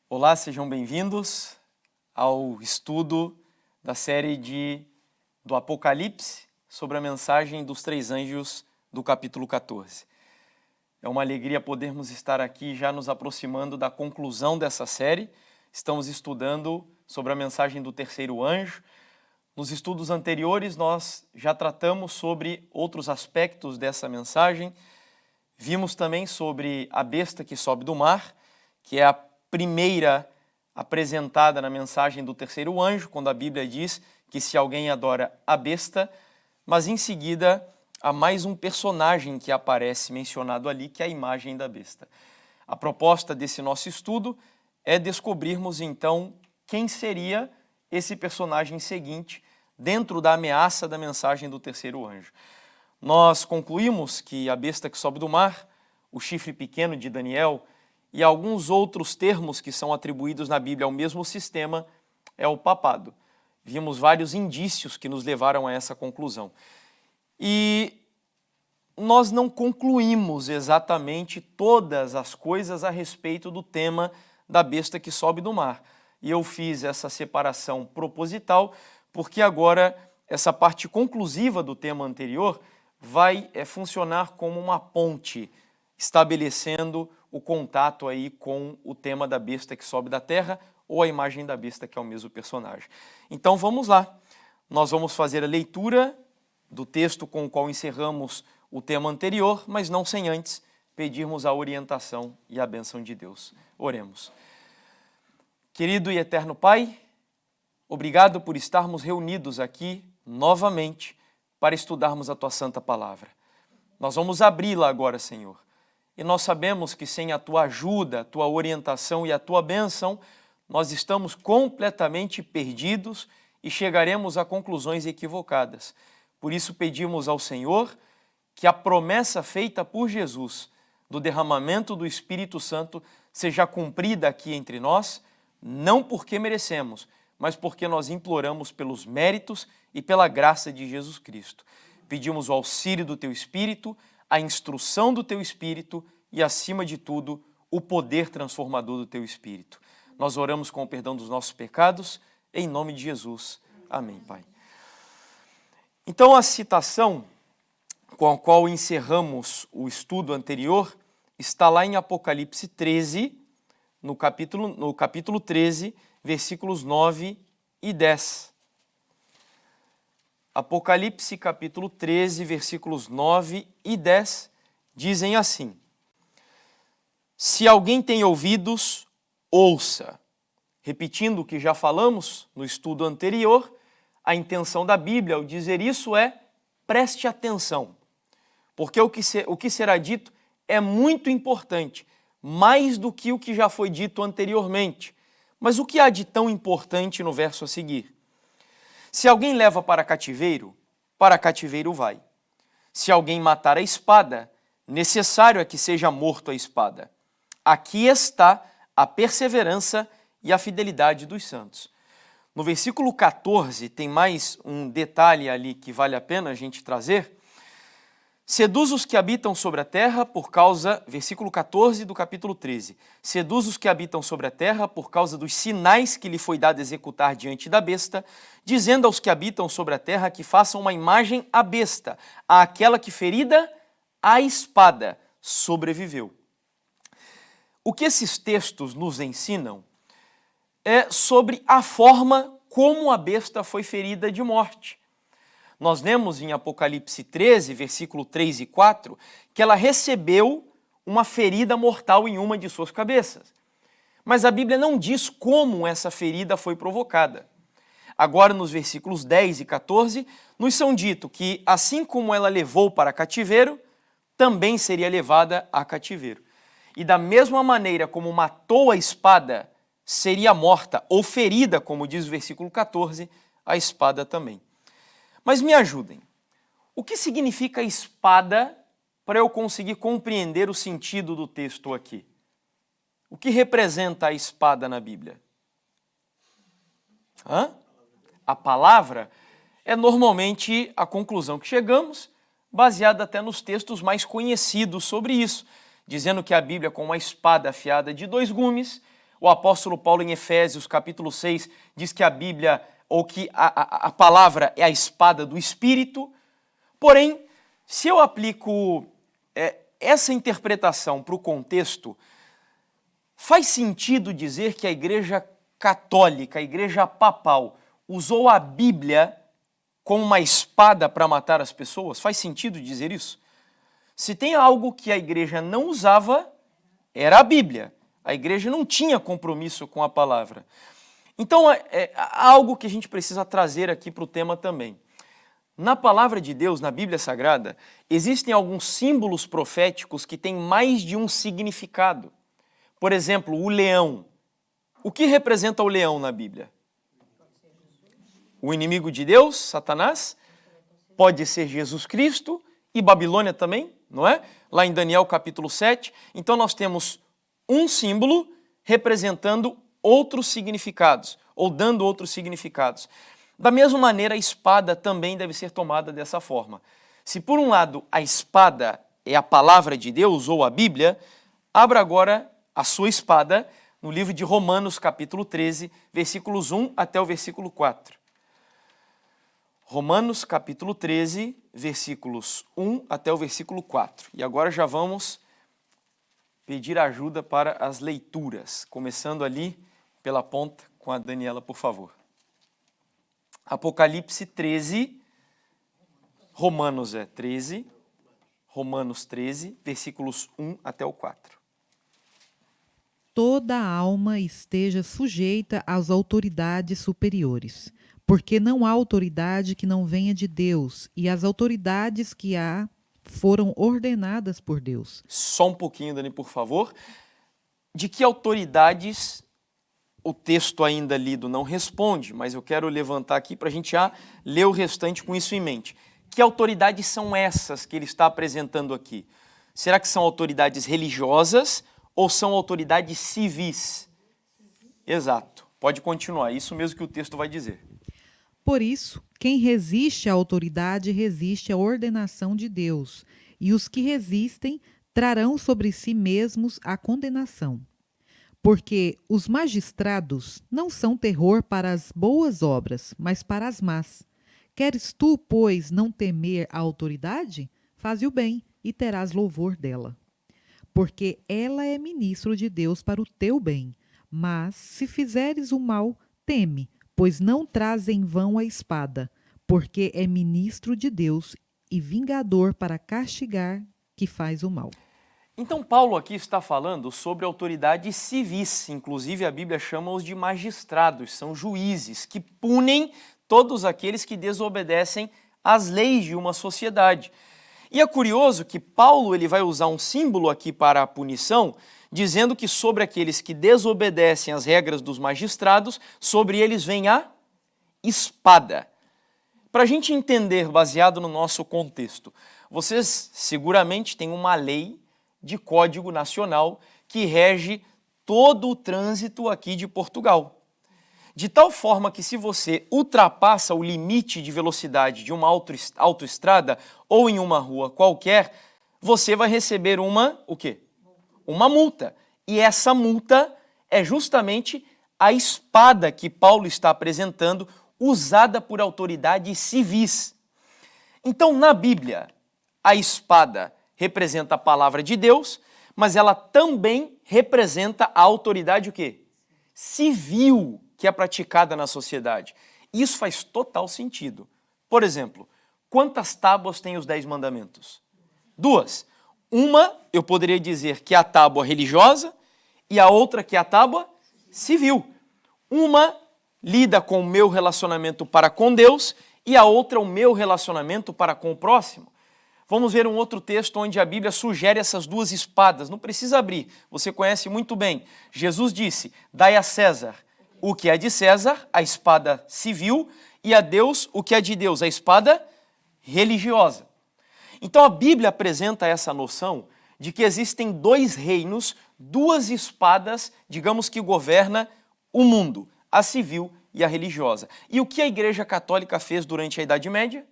Olá, sejam bem-vindos ao estudo da série do Apocalipse sobre a mensagem dos três anjos do capítulo 14. É uma alegria podermos estar aqui já nos aproximando da conclusão dessa série. Estamos estudando sobre a mensagem do terceiro anjo. Nos estudos anteriores nós já tratamos sobre outros aspectos dessa mensagem. Vimos também sobre a besta que sobe do mar, que é a primeira apresentada na mensagem do terceiro anjo, quando a Bíblia diz que se alguém adora a besta, mas em seguida há mais um personagem que aparece mencionado ali, que é a imagem da besta. A proposta desse nosso estudo é descobrirmos então quem seria esse personagem seguinte dentro da ameaça da mensagem do terceiro anjo. Nós concluímos que a besta que sobe do mar, o chifre pequeno de Daniel e alguns outros termos que são atribuídos na Bíblia ao mesmo sistema é o papado. Vimos vários indícios que nos levaram a essa conclusão. E nós não concluímos exatamente todas as coisas a respeito do tema da besta que sobe do mar. E eu fiz essa separação proposital porque agora essa parte conclusiva do tema anterior vai funcionar como uma ponte, estabelecendo o contato aí com o tema da besta que sobe da terra ou a imagem da besta que é o mesmo personagem. Então vamos lá, nós vamos fazer a leitura do texto com o qual encerramos o tema anterior, mas não sem antes pedirmos a orientação e a bênção de Deus. Oremos. Querido e eterno Pai, obrigado por estarmos reunidos aqui novamente para estudarmos a Tua Santa Palavra. Nós vamos abri-la agora, Senhor. E nós sabemos que sem a Tua ajuda, a Tua orientação e a Tua bênção, nós estamos completamente perdidos e chegaremos a conclusões equivocadas. Por isso pedimos ao Senhor que a promessa feita por Jesus do derramamento do Espírito Santo seja cumprida aqui entre nós, não porque merecemos, mas porque nós imploramos pelos méritos e pela graça de Jesus Cristo. Pedimos o auxílio do Teu Espírito, a instrução do Teu Espírito e, acima de tudo, o poder transformador do Teu Espírito. Nós oramos com o perdão dos nossos pecados, em nome de Jesus. Amém, Pai. Então, a citação com a qual encerramos o estudo anterior está lá em Apocalipse 13, no capítulo 13, versículos 9 e 10. Apocalipse capítulo 13, versículos 9 e 10, dizem assim: Se alguém tem ouvidos, ouça. Repetindo o que já falamos no estudo anterior, a intenção da Bíblia ao dizer isso é: preste atenção, porque o que será dito é muito importante, mais do que o que já foi dito anteriormente. Mas o que há de tão importante no verso a seguir? Se alguém leva para cativeiro vai. Se alguém matar a espada, necessário é que seja morto a espada. Aqui está a perseverança e a fidelidade dos santos. No versículo 14 tem mais um detalhe ali que vale a pena a gente trazer. Seduz os que habitam sobre a terra por causa, versículo 14 do capítulo 13, seduz os que habitam sobre a terra por causa dos sinais que lhe foi dado executar diante da besta, dizendo aos que habitam sobre a terra que façam uma imagem à besta, àquela que ferida a espada sobreviveu. O que esses textos nos ensinam é sobre a forma como a besta foi ferida de morte. Nós lemos em Apocalipse 13, versículo 3 e 4, que ela recebeu uma ferida mortal em uma de suas cabeças. Mas a Bíblia não diz como essa ferida foi provocada. Agora, nos versículos 10 e 14, nos são dito que, assim como ela levou para cativeiro, também seria levada a cativeiro. E da mesma maneira como matou a espada, seria morta ou ferida, como diz o versículo 14, a espada também. Mas me ajudem. O que significa espada para eu conseguir compreender o sentido do texto aqui? O que representa a espada na Bíblia? A palavra é normalmente a conclusão que chegamos, baseada até nos textos mais conhecidos sobre isso, dizendo que a Bíblia, com uma espada afiada de 2 gumes, O apóstolo Paulo em Efésios, capítulo 6, diz que a Bíblia, ou que a palavra é a espada do Espírito. Porém, se eu aplico essa interpretação para o contexto, faz sentido dizer que a Igreja Católica, a Igreja Papal, usou a Bíblia como uma espada para matar as pessoas? Faz sentido dizer isso? Se tem algo que a Igreja não usava, era a Bíblia. A Igreja não tinha compromisso com a palavra. Então, há algo que a gente precisa trazer aqui para o tema também. Na palavra de Deus, na Bíblia Sagrada, existem alguns símbolos proféticos que têm mais de um significado. Por exemplo, o leão. O que representa o leão na Bíblia? O inimigo de Deus, Satanás, pode ser Jesus Cristo e Babilônia também, não é? Lá em Daniel capítulo 7. Então nós temos um símbolo representando outros significados, ou dando outros significados. Da mesma maneira, a espada também deve ser tomada dessa forma. Se por um lado a espada é a palavra de Deus ou a Bíblia, abra agora a sua espada no livro de Romanos capítulo 13, versículos 1 até o versículo 4. Romanos capítulo 13, versículos 1 até o versículo 4. E agora já vamos pedir ajuda para as leituras, começando ali pela ponta com a Daniela, por favor. Apocalipse 13, Romanos 13, versículos 1 até o 4. Toda alma esteja sujeita às autoridades superiores, porque não há autoridade que não venha de Deus, e as autoridades que há foram ordenadas por Deus. Só um pouquinho, Dani, por favor. De que autoridades o texto ainda lido não responde, mas eu quero levantar aqui para a gente já ler o restante com isso em mente. Que autoridades são essas que ele está apresentando aqui? Será que são autoridades religiosas ou são autoridades civis? Exato. Pode continuar, isso mesmo que o texto vai dizer. Por isso, quem resiste à autoridade resiste à ordenação de Deus, e os que resistem trarão sobre si mesmos a condenação. Porque os magistrados não são terror para as boas obras, mas para as más. Queres tu, pois, não temer a autoridade? Faze o bem e terás louvor dela. Porque ela é ministro de Deus para o teu bem. Mas, se fizeres o mal, teme, pois não traz em vão a espada, porque é ministro de Deus e vingador para castigar que faz o mal. Então Paulo aqui está falando sobre autoridades civis, inclusive a Bíblia chama-os de magistrados, são juízes que punem todos aqueles que desobedecem às leis de uma sociedade. E é curioso que Paulo ele vai usar um símbolo aqui para a punição, dizendo que sobre aqueles que desobedecem às regras dos magistrados, sobre eles vem a espada. Para a gente entender, baseado no nosso contexto, vocês seguramente têm uma lei de Código Nacional que rege todo o trânsito aqui de Portugal. De tal forma que se você ultrapassa o limite de velocidade de uma autoestrada ou em uma rua qualquer, você vai receber o quê? Uma multa. E essa multa é justamente a espada que Paulo está apresentando, usada por autoridades civis. Então, na Bíblia, a espada representa a palavra de Deus, mas ela também representa a autoridade o quê? Civil que é praticada na sociedade. Isso faz total sentido. Por exemplo, quantas tábuas tem os 10 mandamentos? 2. Uma, eu poderia dizer que é a tábua religiosa e a outra que é a tábua civil. Uma lida com o meu relacionamento para com Deus e a outra o meu relacionamento para com o próximo. Vamos ver um outro texto onde a Bíblia sugere essas duas espadas. Não precisa abrir, você conhece muito bem. Jesus disse, dai a César o que é de César, a espada civil, e a Deus o que é de Deus, a espada religiosa. Então a Bíblia apresenta essa noção de que existem 2 reinos, 2 espadas, digamos que governa o mundo, a civil e a religiosa. E o que a Igreja Católica fez durante a Idade Média?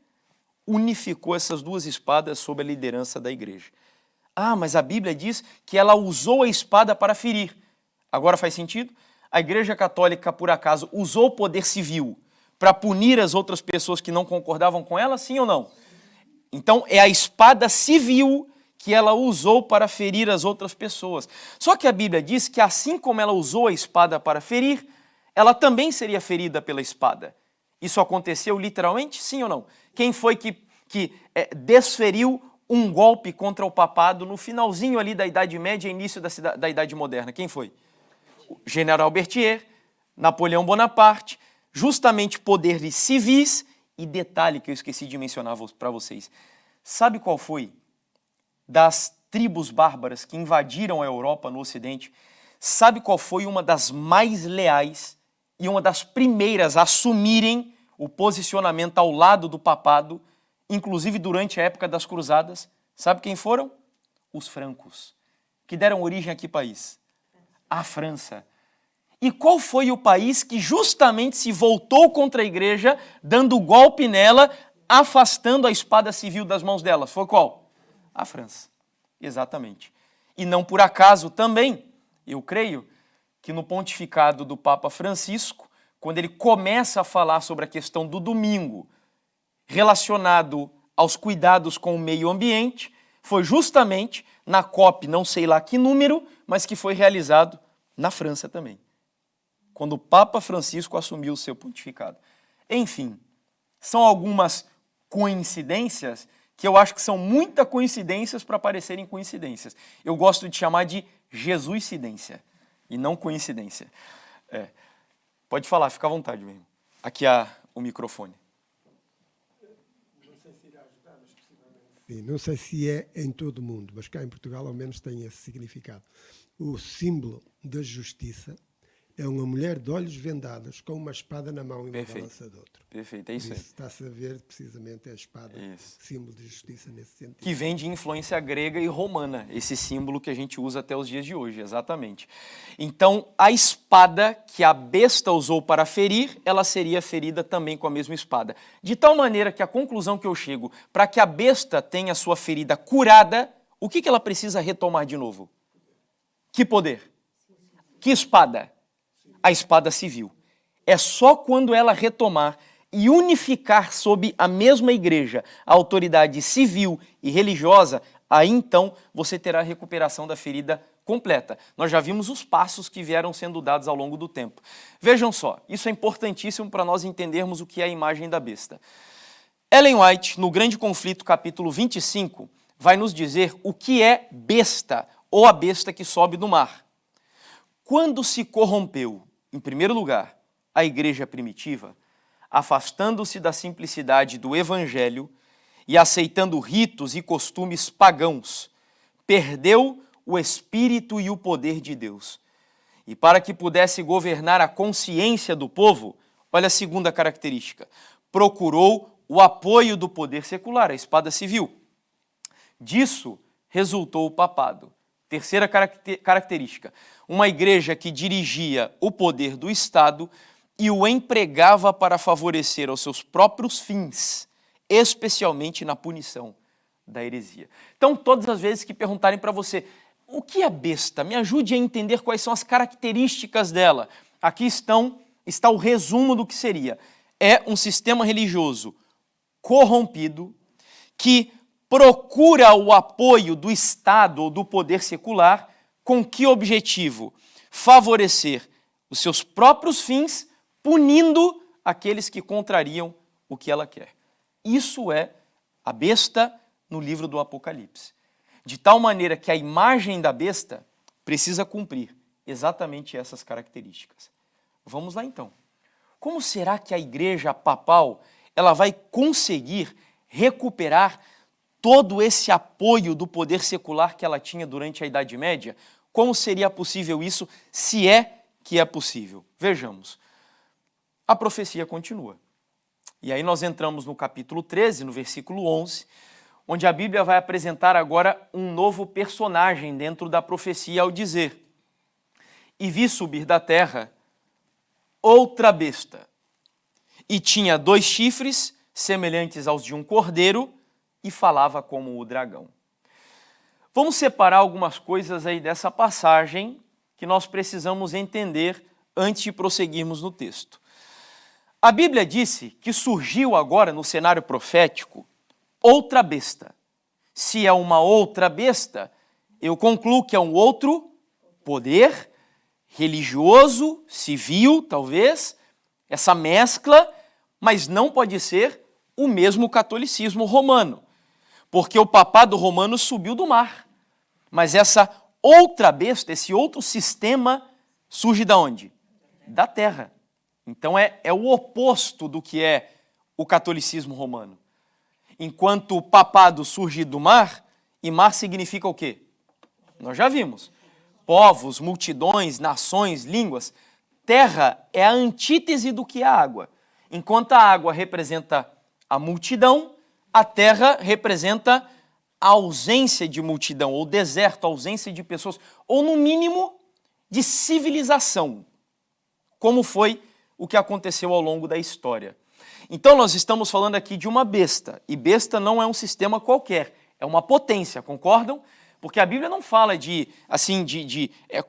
Unificou essas 2 espadas sob a liderança da Igreja. Ah, mas a Bíblia diz que ela usou a espada para ferir. Agora faz sentido? A Igreja Católica, por acaso, usou o poder civil para punir as outras pessoas que não concordavam com ela, sim ou não? Então, é a espada civil que ela usou para ferir as outras pessoas. Só que a Bíblia diz que assim como ela usou a espada para ferir, ela também seria ferida pela espada. Isso aconteceu literalmente, sim ou não? Quem foi que desferiu um golpe contra o papado no finalzinho ali da Idade Média e início da Idade Moderna? Quem foi? O General Berthier, Napoleão Bonaparte, justamente poderes civis. E detalhe que eu esqueci de mencionar para vocês. Sabe qual foi das tribos bárbaras que invadiram a Europa no Ocidente? Sabe qual foi uma das mais leais e uma das primeiras a assumirem o posicionamento ao lado do papado, inclusive durante a época das cruzadas? Sabe quem foram? Os francos, que deram origem a que país? A França. E qual foi o país que justamente se voltou contra a igreja, dando golpe nela, afastando a espada civil das mãos delas? Foi qual? A França. Exatamente. E não por acaso também, eu creio, que no pontificado do Papa Francisco, quando ele começa a falar sobre a questão do domingo, relacionado aos cuidados com o meio ambiente, foi justamente na COP, não sei lá que número, mas que foi realizado na França também, quando o Papa Francisco assumiu o seu pontificado. Enfim, são algumas coincidências que eu acho que são muitas coincidências para parecerem coincidências. Eu gosto de chamar de Jesuscidência e não coincidência. Pode falar, fica à vontade mesmo. Aqui há o microfone. Não sei se irá ajudar, mas possivelmente. Sim, não sei se é em todo o mundo, mas cá em Portugal ao menos tem esse significado. O símbolo da justiça é uma mulher de olhos vendados com uma espada na mão e uma balança de outro. Perfeito, é isso aí. Está-se a ver precisamente a espada, símbolo de justiça nesse sentido. Que vem de influência grega e romana, esse símbolo que a gente usa até os dias de hoje, exatamente. Então, a espada que a besta usou para ferir, ela seria ferida também com a mesma espada. De tal maneira que a conclusão que eu chego, para que a besta tenha sua ferida curada, o que ela precisa retomar de novo? Que poder? Que espada? A espada civil. É só quando ela retomar e unificar sob a mesma igreja a autoridade civil e religiosa, aí então você terá a recuperação da ferida completa. Nós já vimos os passos que vieram sendo dados ao longo do tempo. Vejam só, isso é importantíssimo para nós entendermos o que é a imagem da besta. Ellen White, no Grande Conflito, capítulo 25, vai nos dizer o que é besta, ou a besta que sobe do mar. Quando se corrompeu, em primeiro lugar, a igreja primitiva, afastando-se da simplicidade do evangelho e aceitando ritos e costumes pagãos, perdeu o espírito e o poder de Deus. E para que pudesse governar a consciência do povo, olha a segunda característica, procurou o apoio do poder secular, a espada civil. Disso resultou o papado. Terceira característica, uma igreja que dirigia o poder do Estado e o empregava para favorecer aos seus próprios fins, especialmente na punição da heresia. Então, todas as vezes que perguntarem para você, o que é besta? Me ajude a entender quais são as características dela. Aqui está o resumo do que seria. É um sistema religioso corrompido que procura o apoio do Estado ou do poder secular com que objetivo? Favorecer os seus próprios fins, punindo aqueles que contrariam o que ela quer. Isso é a besta no livro do Apocalipse. De tal maneira que a imagem da besta precisa cumprir exatamente essas características. Vamos lá então. Como será que a igreja papal ela vai conseguir recuperar todo esse apoio do poder secular que ela tinha durante a Idade Média? Como seria possível isso, se é que é possível? Vejamos. A profecia continua. E aí nós entramos no capítulo 13, no versículo 11, onde a Bíblia vai apresentar agora um novo personagem dentro da profecia ao dizer: E vi subir da terra outra besta, e tinha 2 chifres, semelhantes aos de um cordeiro, e falava como o dragão. Vamos separar algumas coisas aí dessa passagem que nós precisamos entender antes de prosseguirmos no texto. A Bíblia disse que surgiu agora no cenário profético outra besta. Se é uma outra besta, eu concluo que é um outro poder religioso, civil, talvez, essa mescla, mas não pode ser o mesmo catolicismo romano, porque o papado romano subiu do mar. Mas essa outra besta, esse outro sistema, surge da onde? Da terra. Então é o oposto do que é o catolicismo romano. Enquanto o papado surge do mar, e mar significa o quê? Nós já vimos. Povos, multidões, nações, línguas. Terra é a antítese do que é a água. Enquanto a água representa a multidão, a terra representa a ausência de multidão, ou deserto, a ausência de pessoas, ou no mínimo de civilização, como foi o que aconteceu ao longo da história. Então nós estamos falando aqui de uma besta, e besta não é um sistema qualquer, é uma potência, concordam? Porque a Bíblia não fala de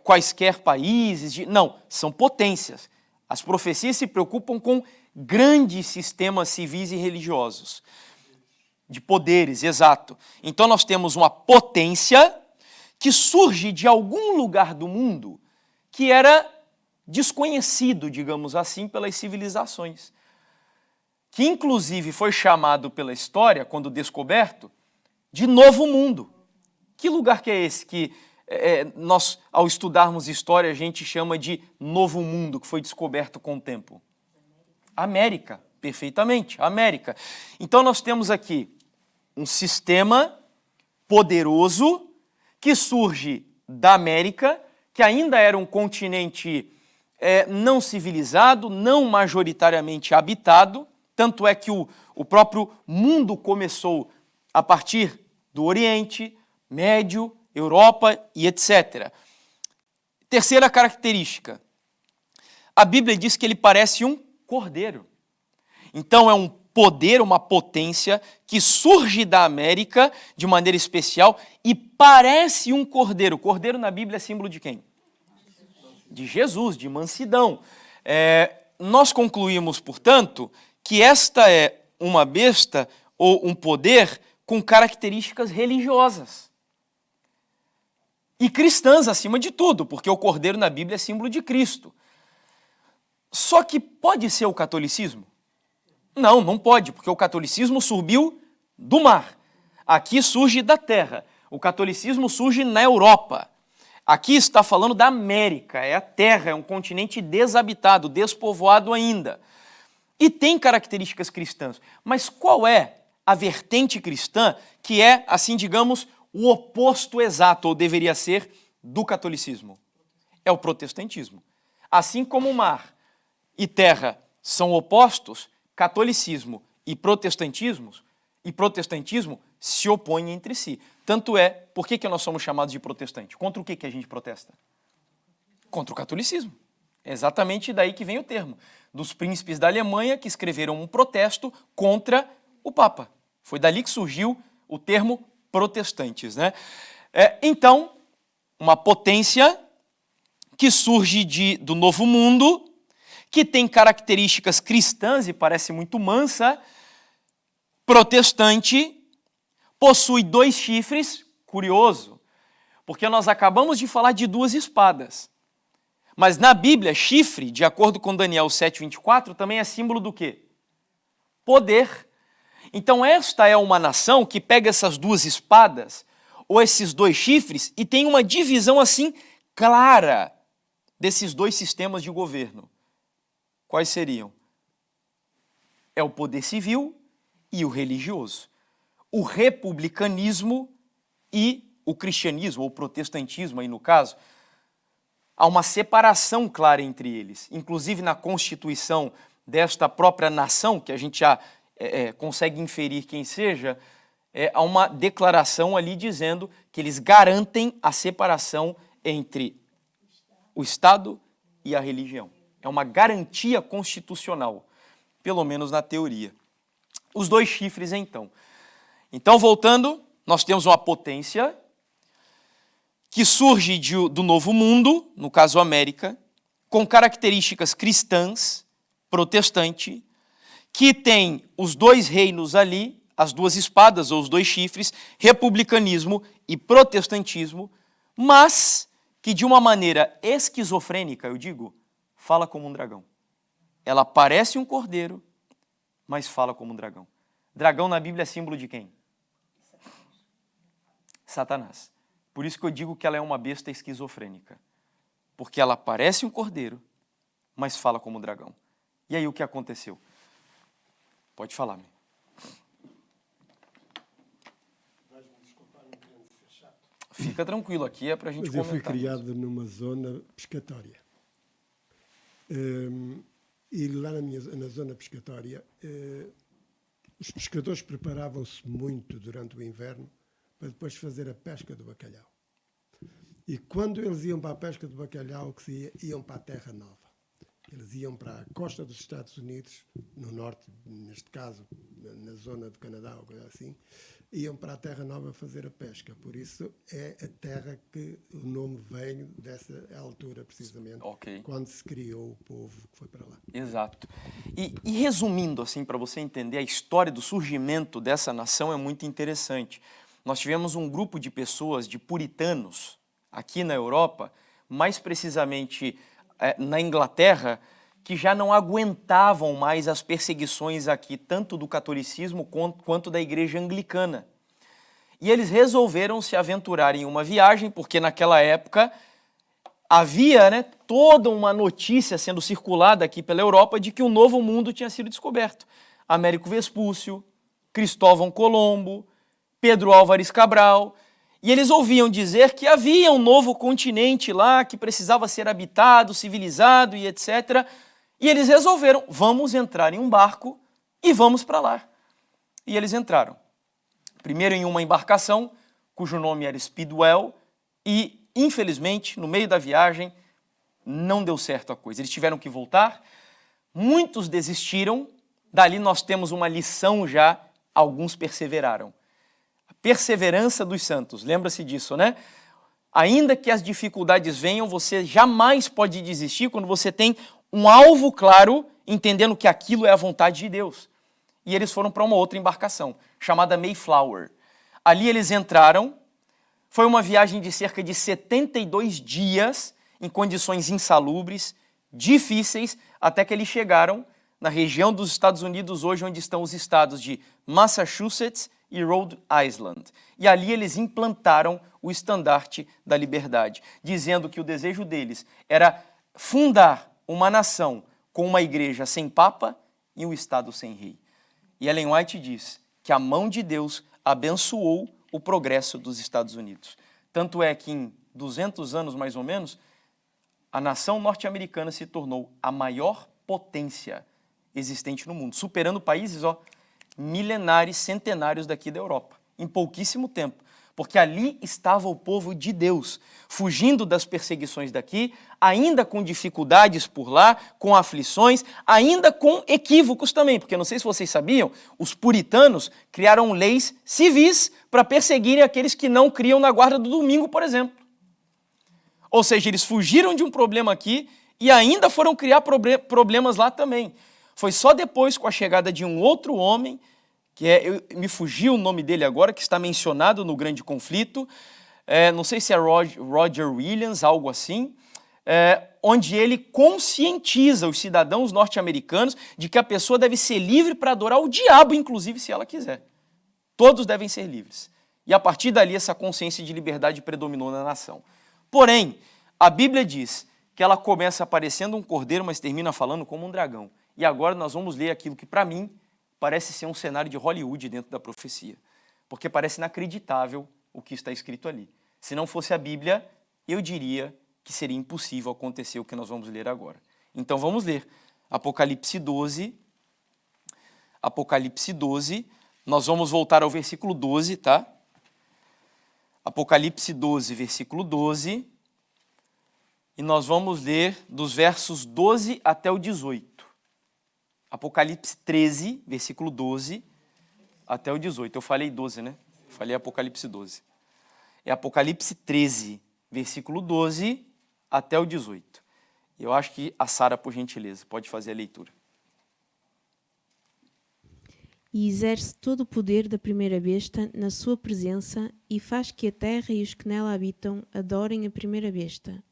quaisquer países, não, são potências. As profecias se preocupam com grandes sistemas civis e religiosos, de poderes, exato. Então nós temos uma potência que surge de algum lugar do mundo que era desconhecido, digamos assim, pelas civilizações, que inclusive foi chamado pela história, quando descoberto, de Novo Mundo. Que lugar que é esse que nós, ao estudarmos história, a gente chama de Novo Mundo, que foi descoberto com o tempo? América, perfeitamente, América. Então nós temos aqui um sistema poderoso que surge da América, que ainda era um continente não civilizado, não majoritariamente habitado, tanto é que o próprio mundo começou a partir do Oriente Médio, Europa e etc. Terceira característica, a Bíblia diz que ele parece um cordeiro. Então é um poder, uma potência que surge da América de maneira especial e parece um cordeiro. Cordeiro na Bíblia é símbolo de quem? De Jesus, de mansidão. Nós concluímos, portanto, que esta é uma besta ou um poder com características religiosas. E cristãs acima de tudo, porque o cordeiro na Bíblia é símbolo de Cristo. Só que pode ser o catolicismo? Não, não pode, porque o catolicismo subiu do mar. Aqui surge da terra. O catolicismo surge na Europa. Aqui está falando da América, é a terra, é um continente desabitado, despovoado ainda. E tem características cristãs. Mas qual é a vertente cristã que é, assim digamos, o oposto exato, ou deveria ser, do catolicismo? É o protestantismo. Assim como o mar e terra são opostos, catolicismo e protestantismo se opõem entre si. Tanto é, por que nós somos chamados de protestante? Contra o que a gente protesta? Contra o catolicismo. É exatamente daí que vem o termo. Dos príncipes da Alemanha que escreveram um protesto contra o Papa. Foi dali que surgiu o termo protestantes, né? Então, uma potência que surge do Novo Mundo, que tem características cristãs e parece muito mansa, protestante, possui 2 chifres, curioso, porque nós acabamos de falar de 2 espadas. Mas na Bíblia, chifre, de acordo com Daniel 7:24, também é símbolo do quê? Poder. Então esta é uma nação que pega essas 2 espadas, ou esses 2 chifres, e tem uma divisão assim clara desses 2 sistemas de governo. Quais seriam? É o poder civil e o religioso. O republicanismo e o cristianismo, ou protestantismo aí no caso, há uma separação clara entre eles. Inclusive na constituição desta própria nação, que a gente já consegue inferir quem seja, há uma declaração ali dizendo que eles garantem a separação entre o Estado e a religião. É uma garantia constitucional, pelo menos na teoria. Os 2 chifres, então. Então, voltando, nós temos uma potência que surge do Novo Mundo, no caso América, com características cristãs, protestante, que tem os dois reinos ali, as duas espadas ou os dois chifres, republicanismo e protestantismo, mas que de uma maneira esquizofrênica, eu digo, fala como um dragão. Ela parece um cordeiro, mas fala como um dragão. Dragão na Bíblia é símbolo de quem? Satanás. Por isso que eu digo que ela é uma besta esquizofrênica. Porque ela parece um cordeiro, mas fala como um dragão. E aí o que aconteceu? Pode falar, meu. Fica tranquilo, aqui é para a gente Mas eu comentar. fui criado numa zona pescatória. E lá na zona pescatória, os pescadores preparavam-se muito durante o inverno para depois fazer a pesca do bacalhau. E quando eles iam para a pesca do bacalhau, iam para a Terra Nova. Eles iam para a costa dos Estados Unidos, no norte, neste caso, na zona do Canadá, ou coisa assim, iam para a Terra Nova fazer a pesca. Por isso é a terra que o nome vem dessa altura, precisamente, quando se criou o povo que foi para lá. Exato. E resumindo, assim, para você entender, a história do surgimento dessa nação é muito interessante. Nós tivemos um grupo de pessoas, de puritanos, aqui na Europa, mais precisamente na Inglaterra, que já não aguentavam mais as perseguições aqui, tanto do catolicismo quanto da igreja anglicana. E eles resolveram se aventurar em uma viagem, porque naquela época havia toda uma notícia sendo circulada aqui pela Europa de que um novo mundo tinha sido descoberto. Américo Vespúcio, Cristóvão Colombo, Pedro Álvares Cabral. E eles ouviam dizer que havia um novo continente lá que precisava ser habitado, civilizado e etc. E eles resolveram, vamos entrar em um barco e vamos para lá. E eles entraram. Primeiro em uma embarcação, cujo nome era Speedwell, e infelizmente, no meio da viagem, não deu certo a coisa. Eles tiveram que voltar, muitos desistiram, dali nós temos uma lição já, alguns perseveraram. Perseverança dos santos, lembra-se disso, né? Ainda que as dificuldades venham, você jamais pode desistir quando você tem um alvo claro, entendendo que aquilo é a vontade de Deus. E eles foram para uma outra embarcação, chamada Mayflower. Ali eles entraram, foi uma viagem de cerca de 72 dias, em condições insalubres, difíceis, até que eles chegaram na região dos Estados Unidos, hoje onde estão os estados de Massachusetts e Rhode Island. E ali eles implantaram o estandarte da liberdade, dizendo que o desejo deles era fundar uma nação com uma igreja sem papa e um estado sem rei. E Ellen White diz que a mão de Deus abençoou o progresso dos Estados Unidos. Tanto é que em 200 anos, mais ou menos, a nação norte-americana se tornou a maior potência existente no mundo, superando países milenares, centenários daqui da Europa, em pouquíssimo tempo, porque ali estava o povo de Deus, fugindo das perseguições daqui, ainda com dificuldades por lá, com aflições, ainda com equívocos também, porque não sei se vocês sabiam, os puritanos criaram leis civis para perseguirem aqueles que não criam na guarda do domingo, por exemplo. Ou seja, eles fugiram de um problema aqui e ainda foram criar problemas lá também. Foi só depois, com a chegada de um outro homem, me fugiu o nome dele agora, que está mencionado no Grande Conflito, não sei se é Roger Williams, algo assim, onde ele conscientiza os cidadãos norte-americanos de que a pessoa deve ser livre para adorar o diabo, inclusive, se ela quiser. Todos devem ser livres. E a partir dali, essa consciência de liberdade predominou na nação. Porém, a Bíblia diz que ela começa aparecendo um cordeiro, mas termina falando como um dragão. E agora nós vamos ler aquilo que, para mim, parece ser um cenário de Hollywood dentro da profecia. Porque parece inacreditável o que está escrito ali. Se não fosse a Bíblia, eu diria que seria impossível acontecer o que nós vamos ler agora. Então vamos ler Apocalipse 12. Apocalipse 12. Nós vamos voltar ao versículo 12, tá? Apocalipse 12, versículo 12. E nós vamos ler dos versos 12 até o 18. Apocalipse 13, versículo 12, até o 18. Eu falei 12, né? Falei Apocalipse 12. É Apocalipse 13, versículo 12 até o 18. Eu acho que a Sara, por gentileza, pode fazer a leitura. E exerce todo o poder da primeira besta na sua presença e faz que a terra e os que nela habitam adorem a primeira besta,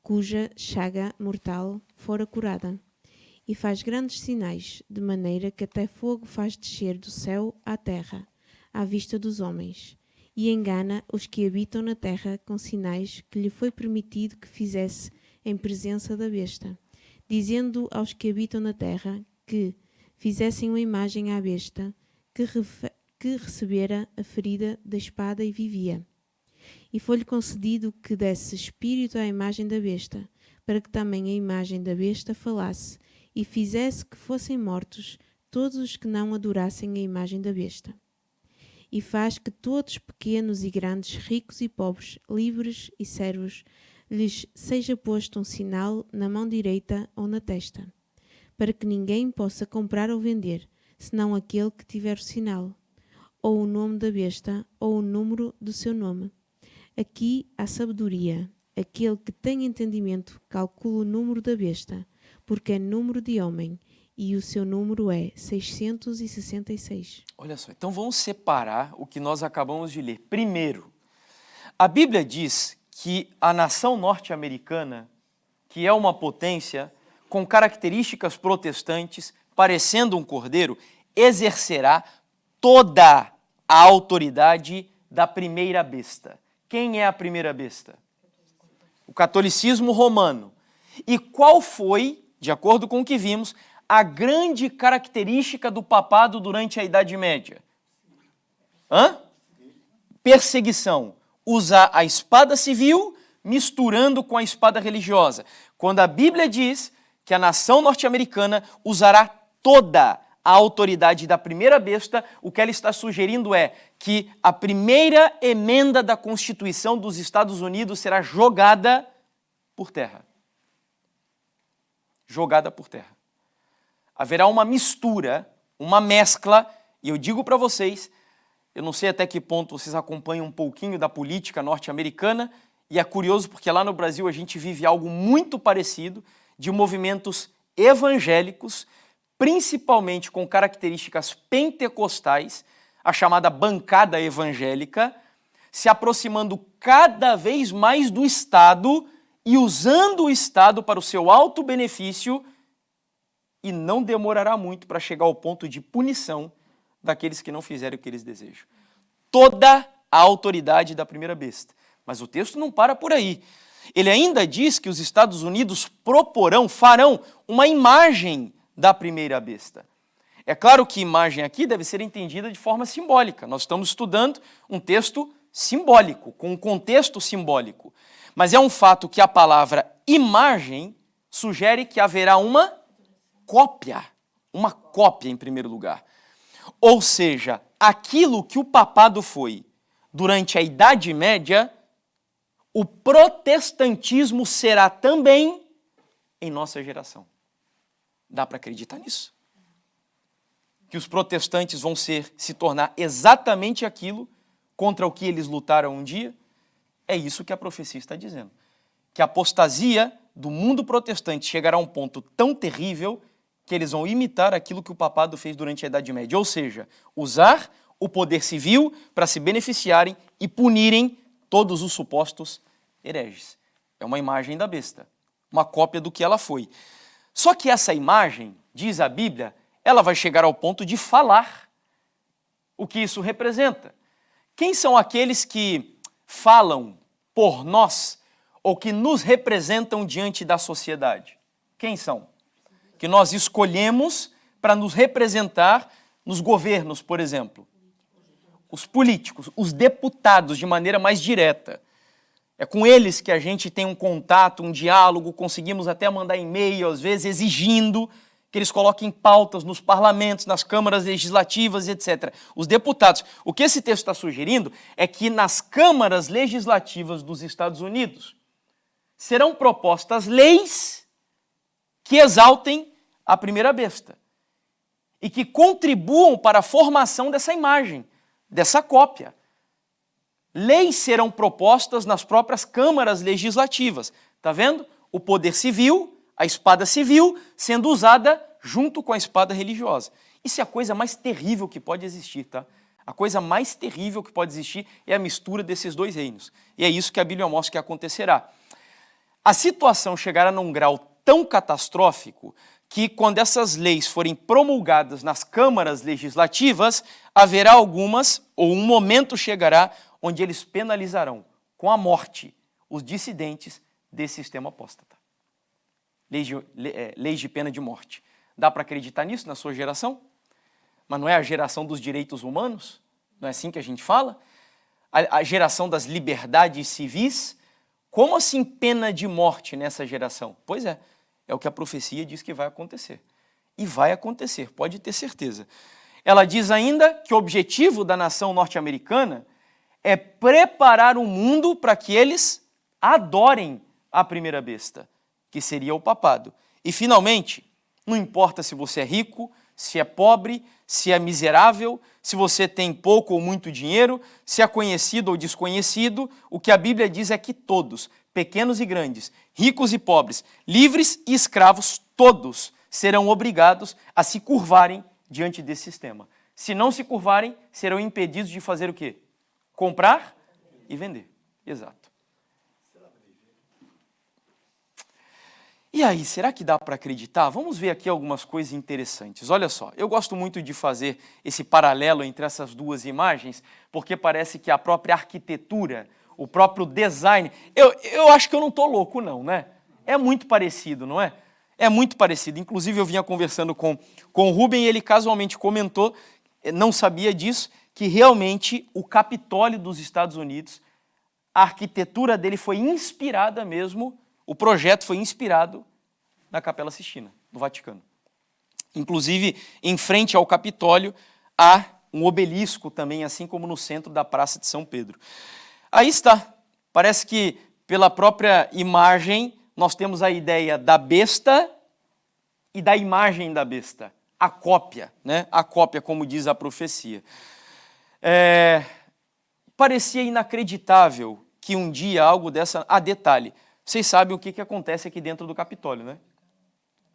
cuja chaga mortal fora curada. E faz grandes sinais, de maneira que até fogo faz descer do céu à terra, à vista dos homens, e engana os que habitam na terra com sinais que lhe foi permitido que fizesse em presença da besta, dizendo aos que habitam na terra que fizessem uma imagem à besta, que recebera a ferida da espada e vivia. E foi-lhe concedido que desse espírito à imagem da besta, para que também a imagem da besta falasse, e fizesse que fossem mortos todos os que não adorassem a imagem da besta. E faz que todos, pequenos e grandes, ricos e pobres, livres e servos, lhes seja posto um sinal na mão direita ou na testa, para que ninguém possa comprar ou vender, senão aquele que tiver o sinal, ou o nome da besta, ou o número do seu nome. Aqui há sabedoria. Aquele que tem entendimento calcula o número da besta, porque é número de homem, e o seu número é 666. Olha só, então vamos separar o que nós acabamos de ler. Primeiro, a Bíblia diz que a nação norte-americana, que é uma potência com características protestantes, parecendo um cordeiro, exercerá toda a autoridade da primeira besta. Quem é a primeira besta? O catolicismo romano. E qual foi, de acordo com o que vimos, a grande característica do papado durante a Idade Média? Perseguição. Usar a espada civil misturando com a espada religiosa. Quando a Bíblia diz que a nação norte-americana usará toda a autoridade da primeira besta, o que ela está sugerindo é que a primeira emenda da Constituição dos Estados Unidos será jogada por terra. Jogada por terra. Haverá uma mistura, uma mescla, e eu digo para vocês, eu não sei até que ponto vocês acompanham um pouquinho da política norte-americana, e é curioso porque lá no Brasil a gente vive algo muito parecido, de movimentos evangélicos, principalmente com características pentecostais, a chamada bancada evangélica, se aproximando cada vez mais do Estado e usando o Estado para o seu alto benefício, e não demorará muito para chegar ao ponto de punição daqueles que não fizerem o que eles desejam. Toda a autoridade da primeira besta. Mas o texto não para por aí. Ele ainda diz que os Estados Unidos farão uma imagem da primeira besta. É claro que imagem aqui deve ser entendida de forma simbólica. Nós estamos estudando um texto simbólico, com um contexto simbólico. Mas é um fato que a palavra imagem sugere que haverá uma cópia em primeiro lugar. Ou seja, aquilo que o papado foi durante a Idade Média, o protestantismo será também em nossa geração. Dá para acreditar nisso? Que os protestantes vão se tornar exatamente aquilo contra o que eles lutaram um dia? É isso que a profecia está dizendo. Que a apostasia do mundo protestante chegará a um ponto tão terrível que eles vão imitar aquilo que o papado fez durante a Idade Média. Ou seja, usar o poder civil para se beneficiarem e punirem todos os supostos hereges. É uma imagem da besta, uma cópia do que ela foi. Só que essa imagem, diz a Bíblia, ela vai chegar ao ponto de falar o que isso representa. Quem são aqueles que falam por nós ou que nos representam diante da sociedade? Quem são? Que nós escolhemos para nos representar nos governos, por exemplo. Os políticos, os deputados, de maneira mais direta. É com eles que a gente tem um contato, um diálogo, conseguimos até mandar e-mail, às vezes exigindo que eles coloquem pautas nos parlamentos, nas câmaras legislativas, etc. Os deputados. O que esse texto está sugerindo é que nas câmaras legislativas dos Estados Unidos serão propostas leis que exaltem a primeira besta e que contribuam para a formação dessa imagem, dessa cópia. leis serão propostas nas próprias câmaras legislativas. Está vendo? O poder civil, a espada civil, sendo usada junto com a espada religiosa. Isso é a coisa mais terrível que pode existir, tá? A coisa mais terrível que pode existir é a mistura desses dois reinos. E é isso que a Bíblia mostra que acontecerá. A situação chegará num grau tão catastrófico que, quando essas leis forem promulgadas nas câmaras legislativas, haverá algumas, ou um momento chegará, onde eles penalizarão com a morte os dissidentes desse sistema apóstata. Leis de pena de morte. Dá para acreditar nisso na sua geração? Mas não é a geração dos direitos humanos? Não é assim que a gente fala? A geração das liberdades civis? Como assim pena de morte nessa geração? Pois é o que a profecia diz que vai acontecer. E vai acontecer, pode ter certeza. Ela diz ainda que o objetivo da nação norte-americana é preparar o mundo para que eles adorem a primeira besta, que seria o papado. E, finalmente, não importa se você é rico, se é pobre, se é miserável, se você tem pouco ou muito dinheiro, se é conhecido ou desconhecido, o que a Bíblia diz é que todos, pequenos e grandes, ricos e pobres, livres e escravos, todos serão obrigados a se curvarem diante desse sistema. Se não se curvarem, serão impedidos de fazer o quê? Comprar e vender. Exato. E aí, será que dá para acreditar? Vamos ver aqui algumas coisas interessantes. Olha só, eu gosto muito de fazer esse paralelo entre essas duas imagens, porque parece que a própria arquitetura, o próprio design... Eu acho que eu não estou louco, não, né? É muito parecido, não é? É muito parecido. Inclusive, eu vinha conversando com o Rubem e ele casualmente comentou, não sabia disso, que realmente o Capitólio dos Estados Unidos, a arquitetura dele foi inspirada mesmo. O projeto foi inspirado na Capela Sistina, no Vaticano. Inclusive, em frente ao Capitólio, há um obelisco também, assim como no centro da Praça de São Pedro. Aí está. Parece que, pela própria imagem, nós temos a ideia da besta e da imagem da besta. A cópia, né? A cópia, como diz a profecia. Parecia inacreditável que um dia algo dessa... detalhe. Vocês sabem o que acontece aqui dentro do Capitólio, né?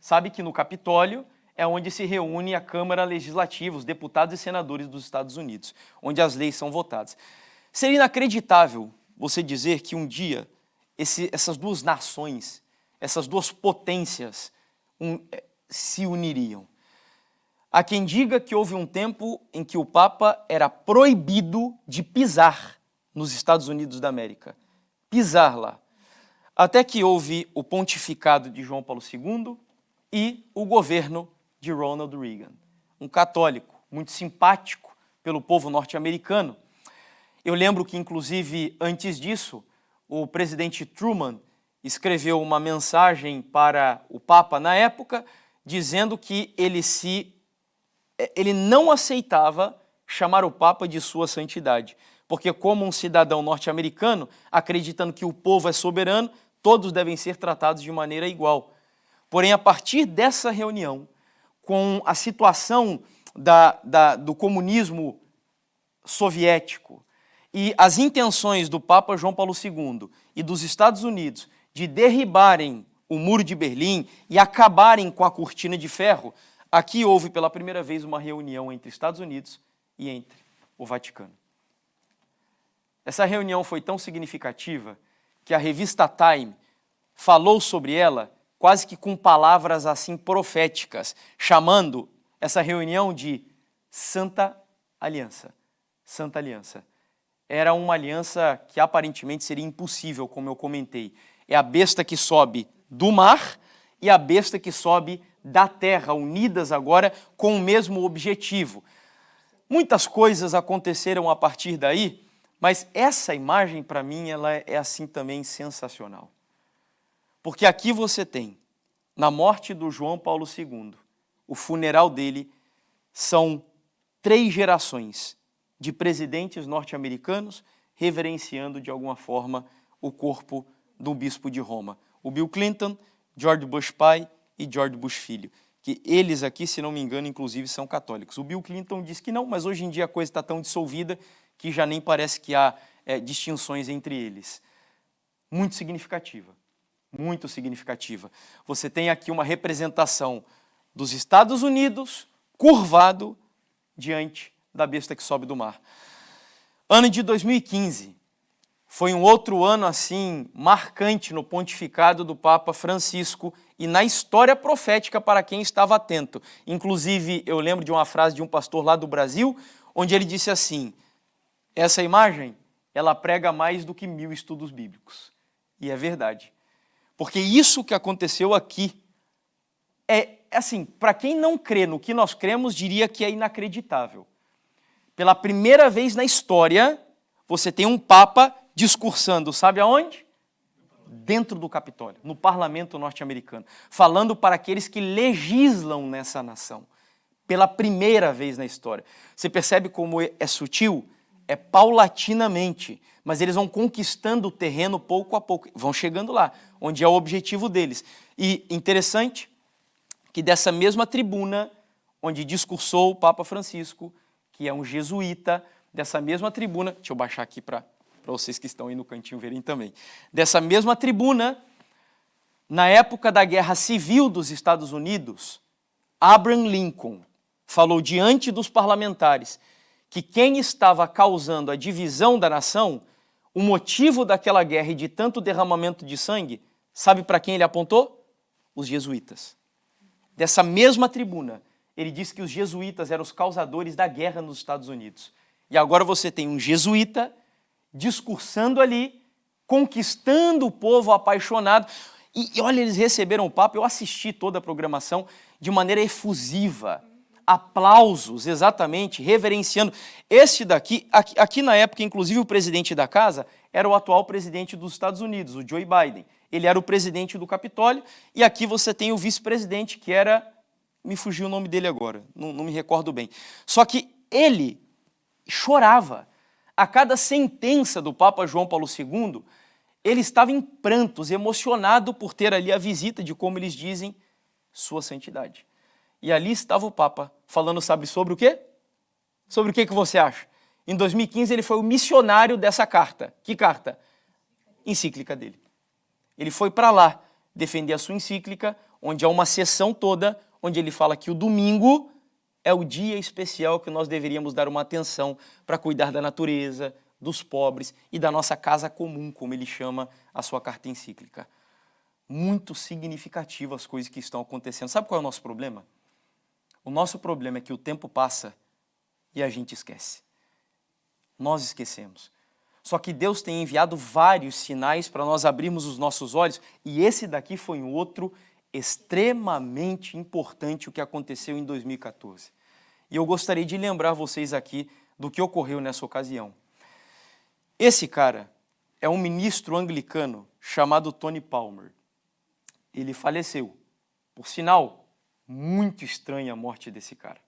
Sabe que no Capitólio é onde se reúne a Câmara Legislativa, os deputados e senadores dos Estados Unidos, onde as leis são votadas. Seria inacreditável você dizer que um dia essas duas nações, essas duas potências se uniriam. Há quem diga que houve um tempo em que o Papa era proibido de pisar nos Estados Unidos da América. Pisar lá. Até que houve o pontificado de João Paulo II e o governo de Ronald Reagan, um católico muito simpático pelo povo norte-americano. Eu lembro que, inclusive, antes disso, o presidente Truman escreveu uma mensagem para o Papa na época, dizendo que ele não aceitava chamar o Papa de Sua Santidade, porque, como um cidadão norte-americano, acreditando que o povo é soberano, todos devem ser tratados de maneira igual. Porém, a partir dessa reunião, com a situação do comunismo soviético e as intenções do Papa João Paulo II e dos Estados Unidos de derribarem o Muro de Berlim e acabarem com a cortina de ferro, aqui houve pela primeira vez uma reunião entre Estados Unidos e entre o Vaticano. Essa reunião foi tão significativa que a revista Time falou sobre ela quase que com palavras assim proféticas, chamando essa reunião de Santa Aliança. Santa Aliança. Era uma aliança que aparentemente seria impossível, como eu comentei. É a besta que sobe do mar e a besta que sobe da terra, unidas agora com o mesmo objetivo. Muitas coisas aconteceram a partir daí, mas essa imagem, para mim, ela é assim também sensacional. Porque aqui você tem, na morte do João Paulo II, o funeral dele, são 3 gerações de presidentes norte-americanos reverenciando, de alguma forma, o corpo do bispo de Roma. O Bill Clinton, George Bush pai e George Bush filho. Que eles aqui, se não me engano, inclusive, são católicos. O Bill Clinton diz que não, mas hoje em dia a coisa está tão dissolvida que já nem parece que há distinções entre eles. Muito significativa, muito significativa. Você tem aqui uma representação dos Estados Unidos curvado diante da besta que sobe do mar. Ano de 2015 foi um outro ano assim marcante no pontificado do Papa Francisco e na história profética para quem estava atento. Inclusive, eu lembro de uma frase de um pastor lá do Brasil, onde ele disse assim: essa imagem, ela prega mais do que 1000 estudos bíblicos. E é verdade. Porque isso que aconteceu aqui é assim, para quem não crê no que nós cremos, diria que é inacreditável. Pela primeira vez na história, você tem um Papa discursando, sabe aonde? Dentro do Capitólio, no parlamento norte-americano, falando para aqueles que legislam nessa nação. Pela primeira vez na história. Você percebe como é sutil? É paulatinamente, mas eles vão conquistando o terreno pouco a pouco, vão chegando lá, onde é o objetivo deles. E interessante que dessa mesma tribuna, onde discursou o Papa Francisco, que é um jesuíta, dessa mesma tribuna, deixa eu baixar aqui para vocês que estão aí no cantinho verem também, dessa mesma tribuna, na época da Guerra Civil dos Estados Unidos, Abraham Lincoln falou diante dos parlamentares que quem estava causando a divisão da nação, o motivo daquela guerra e de tanto derramamento de sangue, sabe para quem ele apontou? Os jesuítas. Dessa mesma tribuna, ele disse que os jesuítas eram os causadores da guerra nos Estados Unidos. E agora você tem um jesuíta discursando ali, conquistando o povo apaixonado. E olha, eles receberam o Papa, eu assisti toda a programação de maneira efusiva. Aplausos, exatamente, reverenciando. Este daqui, aqui na época, inclusive o presidente da casa era o atual presidente dos Estados Unidos, o Joe Biden. Ele era o presidente do Capitólio, e aqui você tem o vice-presidente, que era... Me fugiu o nome dele agora, não me recordo bem. Só que ele chorava. A cada sentença do Papa João Paulo II, ele estava em prantos, emocionado por ter ali a visita de, como eles dizem, sua santidade. E ali estava o Papa falando, sabe, sobre o quê? Sobre o que você acha? Em 2015 ele foi o missionário dessa carta. Que carta? Encíclica dele. Ele foi para lá defender a sua encíclica, onde há uma sessão toda, onde ele fala que o domingo é o dia especial que nós deveríamos dar uma atenção para cuidar da natureza, dos pobres e da nossa casa comum, como ele chama a sua carta encíclica. Muito significativas as coisas que estão acontecendo. Sabe qual é o nosso problema? O nosso problema é que o tempo passa e a gente esquece. Nós esquecemos. Só que Deus tem enviado vários sinais para nós abrirmos os nossos olhos, e esse daqui foi um outro extremamente importante o que aconteceu em 2014. E eu gostaria de lembrar vocês aqui do que ocorreu nessa ocasião. Esse cara é um ministro anglicano chamado Tony Palmer. Ele faleceu. Por sinal, muito estranha a morte desse cara.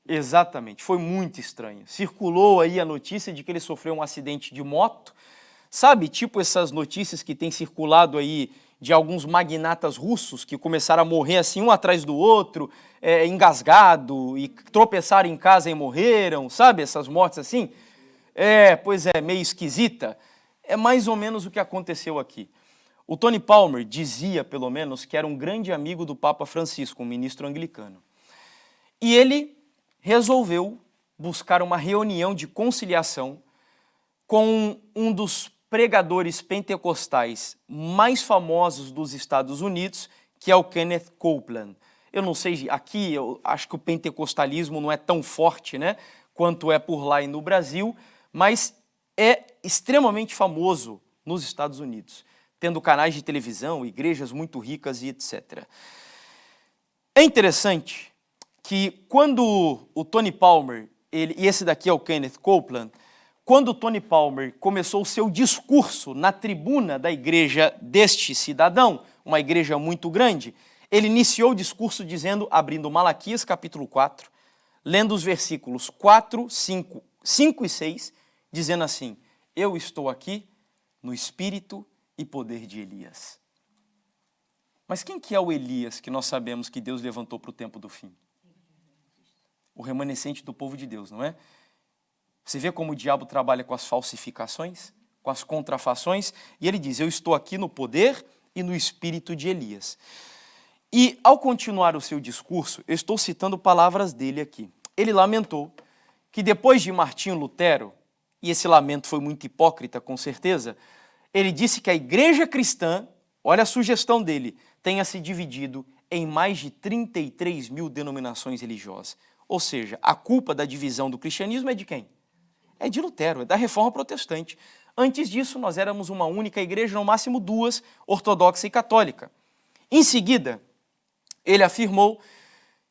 Exatamente, foi muito estranho. Circulou aí a notícia de que ele sofreu um acidente de moto. Sabe, tipo essas notícias que têm circulado aí de alguns magnatas russos que começaram a morrer assim um atrás do outro, engasgado, e tropeçaram em casa e morreram, sabe, essas mortes assim? Pois é, meio esquisita. É mais ou menos o que aconteceu aqui. O Tony Palmer dizia, pelo menos, que era um grande amigo do Papa Francisco, um ministro anglicano. E ele resolveu buscar uma reunião de conciliação com um dos pregadores pentecostais mais famosos dos Estados Unidos, que é o Kenneth Copeland. Eu não sei, aqui eu acho que o pentecostalismo não é tão forte, né, quanto é por lá e no Brasil, mas é extremamente famoso nos Estados Unidos, tendo canais de televisão, igrejas muito ricas e etc. É interessante que quando o Tony Palmer, e esse daqui é o Kenneth Copeland, quando o Tony Palmer começou o seu discurso na tribuna da igreja deste cidadão, uma igreja muito grande, ele iniciou o discurso dizendo, abrindo Malaquias capítulo 4, lendo os versículos 4, 5 e 6, dizendo assim: eu estou aqui no espírito e poder de Elias. Mas quem que é o Elias que nós sabemos que Deus levantou para o tempo do fim? O remanescente do povo de Deus, não é? Você vê como o diabo trabalha com as falsificações, com as contrafações, e ele diz, eu estou aqui no poder e no espírito de Elias. E ao continuar o seu discurso, eu estou citando palavras dele aqui. Ele lamentou que depois de Martinho Lutero, e esse lamento foi muito hipócrita, com certeza, ele disse que a igreja cristã, olha a sugestão dele, tenha se dividido em mais de 33 mil denominações religiosas. Ou seja, a culpa da divisão do cristianismo é de quem? É de Lutero, é da Reforma Protestante. Antes disso, nós éramos uma única igreja, no máximo duas, ortodoxa e católica. Em seguida, ele afirmou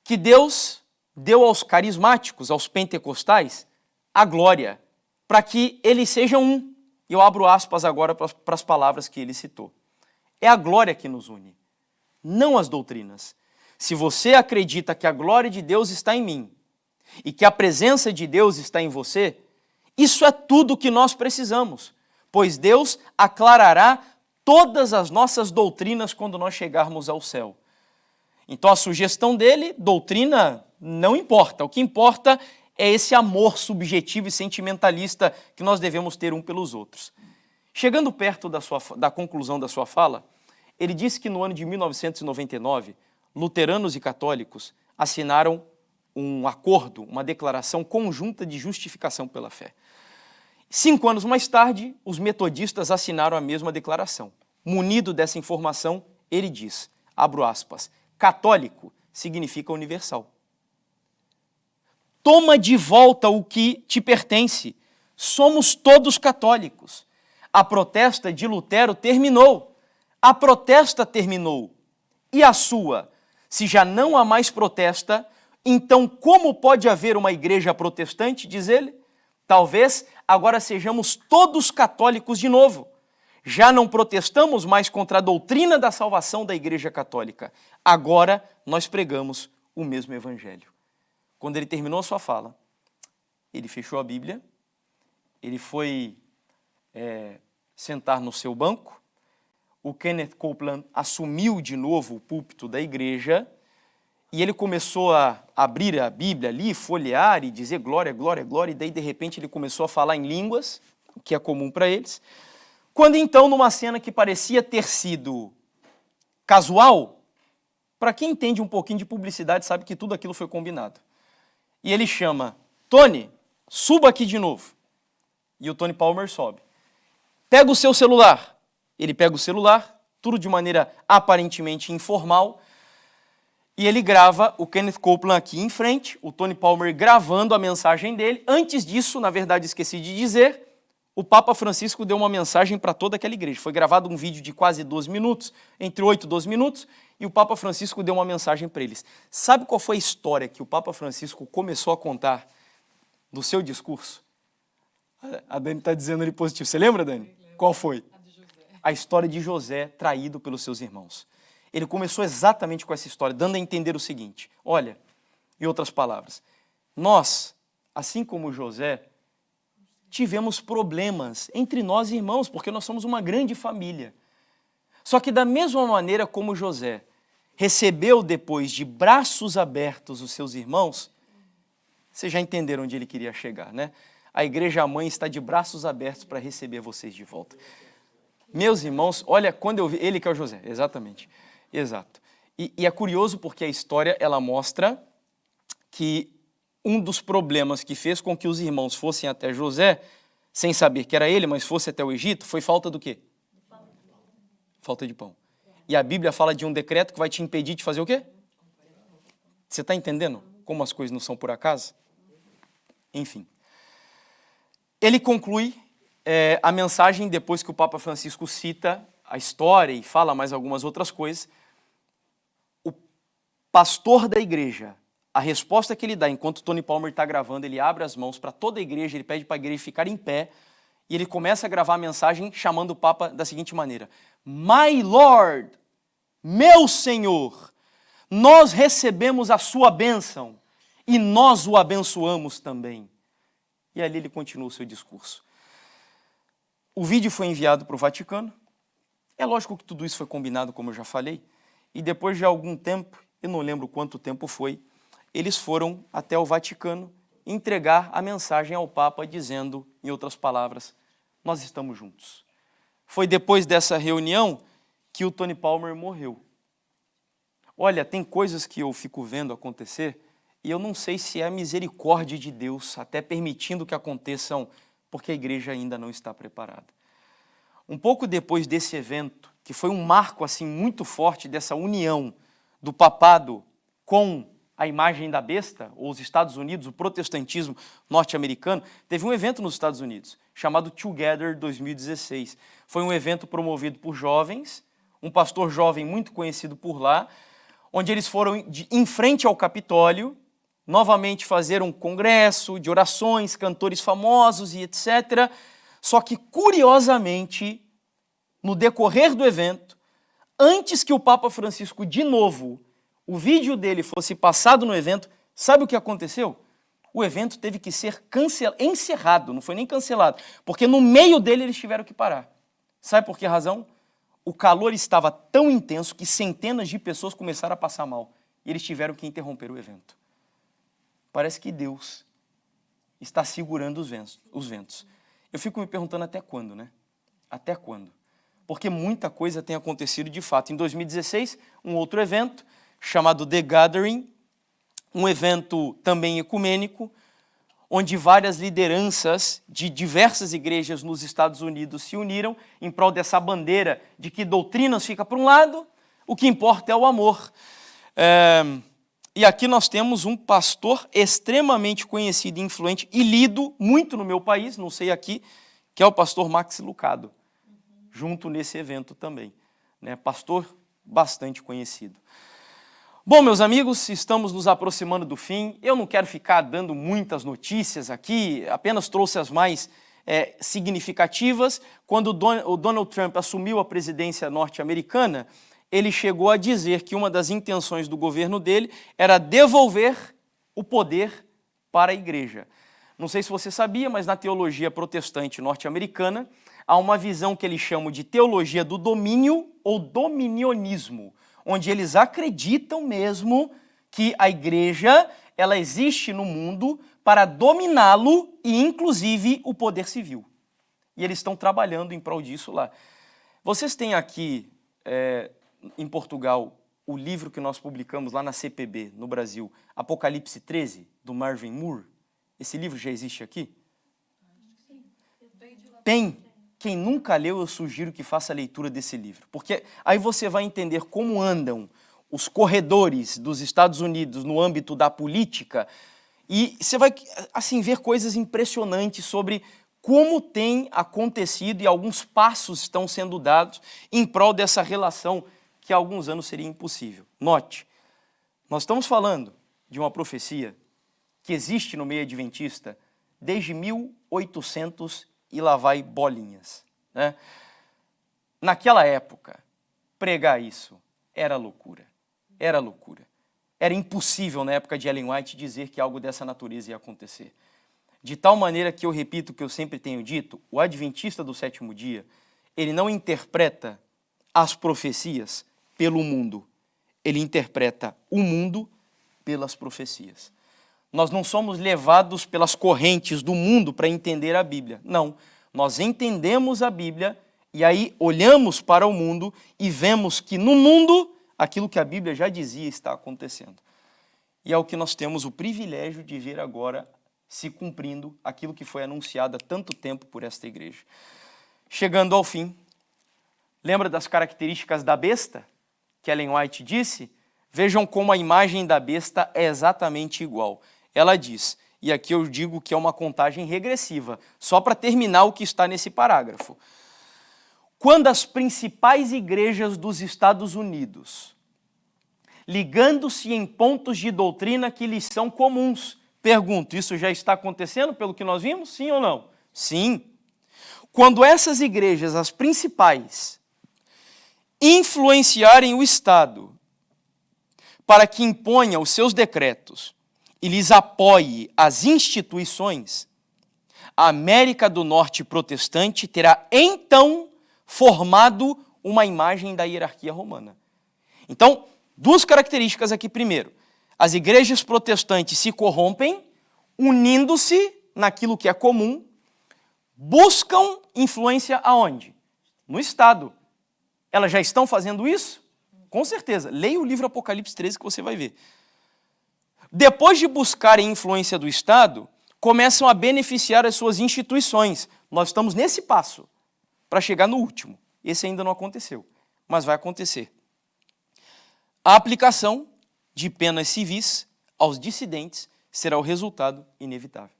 que Deus deu aos carismáticos, aos pentecostais, a glória, para que eles sejam um. E eu abro aspas agora para as palavras que ele citou. É a glória que nos une, não as doutrinas. Se você acredita que a glória de Deus está em mim e que a presença de Deus está em você, isso é tudo o que nós precisamos, pois Deus aclarará todas as nossas doutrinas quando nós chegarmos ao céu. Então a sugestão dele, doutrina, não importa. O que importa é esse amor subjetivo e sentimentalista que nós devemos ter um pelos outros. Chegando perto da conclusão da sua fala, ele disse que no ano de 1999, luteranos e católicos assinaram um acordo, uma declaração conjunta de justificação pela fé. 5 anos mais tarde, os metodistas assinaram a mesma declaração. Munido dessa informação, ele diz, abro aspas, católico significa universal. Toma de volta o que te pertence. Somos todos católicos. A protesta de Lutero terminou. A protesta terminou. E a sua? Se já não há mais protesta, então como pode haver uma igreja protestante, diz ele? Talvez agora sejamos todos católicos de novo. Já não protestamos mais contra a doutrina da salvação da Igreja Católica. Agora nós pregamos o mesmo evangelho. Quando ele terminou a sua fala, ele fechou a Bíblia, ele foi sentar no seu banco, o Kenneth Copeland assumiu de novo o púlpito da igreja e ele começou a abrir a Bíblia ali, folhear e dizer glória, glória, glória, e daí de repente ele começou a falar em línguas, o que é comum para eles. Quando então, numa cena que parecia ter sido casual, para quem entende um pouquinho de publicidade sabe que tudo aquilo foi combinado. E ele chama, Tony, suba aqui de novo. E o Tony Palmer sobe. Pega o seu celular. Ele pega o celular, tudo de maneira aparentemente informal, e ele grava o Kenneth Copeland aqui em frente, o Tony Palmer gravando a mensagem dele. Antes disso, na verdade, esqueci de dizer, o Papa Francisco deu uma mensagem para toda aquela igreja. Foi gravado um vídeo de quase 12 minutos, entre 8 e 12 minutos, e o Papa Francisco deu uma mensagem para eles. Sabe qual foi a história que o Papa Francisco começou a contar do seu discurso? A Dani está dizendo ali positivo. Você lembra, Dani? Qual foi? A história de José traído pelos seus irmãos. Ele começou exatamente com essa história, dando a entender o seguinte. Olha, em outras palavras, nós, assim como José, tivemos problemas entre nós irmãos, porque nós somos uma grande família. Só que da mesma maneira como José recebeu depois de braços abertos os seus irmãos, vocês já entenderam onde ele queria chegar, né? A igreja mãe está de braços abertos para receber vocês de volta. Meus irmãos, olha, quando eu vi, ele que é o José, exatamente, exato. E é curioso porque a história, ela mostra que um dos problemas que fez com que os irmãos fossem até José, sem saber que era ele, mas fosse até o Egito, foi falta do quê? Falta de pão. E a Bíblia fala de um decreto que vai te impedir de fazer o quê? Você está entendendo como as coisas não são por acaso? Enfim. Ele conclui a mensagem depois que o Papa Francisco cita a história e fala mais algumas outras coisas. O pastor da igreja, a resposta que ele dá enquanto Tony Palmer está gravando, ele abre as mãos para toda a igreja, ele pede para a igreja ficar em pé e ele começa a gravar a mensagem chamando o Papa da seguinte maneira: My Lord, meu Senhor, nós recebemos a sua bênção e nós o abençoamos também. E ali ele continua o seu discurso. O vídeo foi enviado para o Vaticano. É lógico que tudo isso foi combinado, como eu já falei, e depois de algum tempo, eu não lembro quanto tempo foi, eles foram até o Vaticano entregar a mensagem ao Papa, dizendo, em outras palavras, nós estamos juntos. Foi depois dessa reunião que o Tony Palmer morreu. Olha, tem coisas que eu fico vendo acontecer e eu não sei se é a misericórdia de Deus até permitindo que aconteçam, porque a igreja ainda não está preparada. Um pouco depois desse evento, que foi um marco assim muito forte dessa união do papado com a imagem da besta, ou os Estados Unidos, o protestantismo norte-americano, teve um evento nos Estados Unidos, chamado Together 2016. Foi um evento promovido por jovens, um pastor jovem muito conhecido por lá, onde eles foram em frente ao Capitólio, novamente fazer um congresso de orações, cantores famosos e etc. Só que, curiosamente, no decorrer do evento, antes que o Papa Francisco, de novo, o vídeo dele fosse passado no evento, sabe o que aconteceu? O evento teve que ser encerrado, não foi nem cancelado, porque no meio dele eles tiveram que parar. Sabe por que razão? O calor estava tão intenso que centenas de pessoas começaram a passar mal e eles tiveram que interromper o evento. Parece que Deus está segurando os ventos. Eu fico me perguntando até quando, né? Até quando? Porque muita coisa tem acontecido de fato. Em 2016, um outro evento, chamado The Gathering, um evento também ecumênico, onde várias lideranças de diversas igrejas nos Estados Unidos se uniram em prol dessa bandeira de que doutrinas fica para um lado, o que importa é o amor. E aqui nós temos um pastor extremamente conhecido e influente e lido muito no meu país, não sei aqui, que é o pastor Max Lucado, junto nesse evento também, né? Pastor bastante conhecido. Bom, meus amigos, estamos nos aproximando do fim. Eu não quero ficar dando muitas notícias aqui, apenas trouxe as mais significativas. Quando o Donald Trump assumiu a presidência norte-americana, ele chegou a dizer que uma das intenções do governo dele era devolver o poder para a igreja. Não sei se você sabia, mas na teologia protestante norte-americana há uma visão que eles chamam de teologia do domínio ou dominionismo, onde eles acreditam mesmo que a igreja ela existe no mundo para dominá-lo e, inclusive, o poder civil. E eles estão trabalhando em prol disso lá. Vocês têm aqui, em Portugal, o livro que nós publicamos lá na CPB, no Brasil, Apocalipse 13, do Marvin Moore. Esse livro já existe aqui? Tem. Quem nunca leu, eu sugiro que faça a leitura desse livro, porque aí você vai entender como andam os corredores dos Estados Unidos no âmbito da política e você vai assim ver coisas impressionantes sobre como tem acontecido e alguns passos estão sendo dados em prol dessa relação que há alguns anos seria impossível. Note, nós estamos falando de uma profecia que existe no meio adventista desde 1800 e lá vai bolinhas, né? Naquela época, pregar isso era loucura, era loucura. Era impossível, na época de Ellen White, dizer que algo dessa natureza ia acontecer. De tal maneira que eu repito o que eu sempre tenho dito, o adventista do sétimo dia, ele não interpreta as profecias pelo mundo, ele interpreta o mundo pelas profecias. Nós não somos levados pelas correntes do mundo para entender a Bíblia. Não, nós entendemos a Bíblia e aí olhamos para o mundo e vemos que no mundo aquilo que a Bíblia já dizia está acontecendo. E é o que nós temos o privilégio de ver agora se cumprindo aquilo que foi anunciado há tanto tempo por esta igreja. Chegando ao fim, lembra das características da besta que Ellen White disse? Vejam como a imagem da besta é exatamente igual. Ela diz, e aqui eu digo que é uma contagem regressiva, só para terminar o que está nesse parágrafo. Quando as principais igrejas dos Estados Unidos, ligando-se em pontos de doutrina que lhes são comuns, pergunto, isso já está acontecendo pelo que nós vimos? Sim ou não? Sim. Quando essas igrejas, as principais, influenciarem o Estado para que imponha os seus decretos e lhes apoie as instituições, a América do Norte protestante terá então formado uma imagem da hierarquia romana. Então, duas características aqui primeiro. As igrejas protestantes se corrompem, unindo-se naquilo que é comum, buscam influência aonde? No Estado. Elas já estão fazendo isso? Com certeza. Leia o livro Apocalipse 13 que você vai ver. Depois de buscarem influência do Estado, começam a beneficiar as suas instituições. Nós estamos nesse passo para chegar no último. Esse ainda não aconteceu, mas vai acontecer. A aplicação de penas civis aos dissidentes será o resultado inevitável.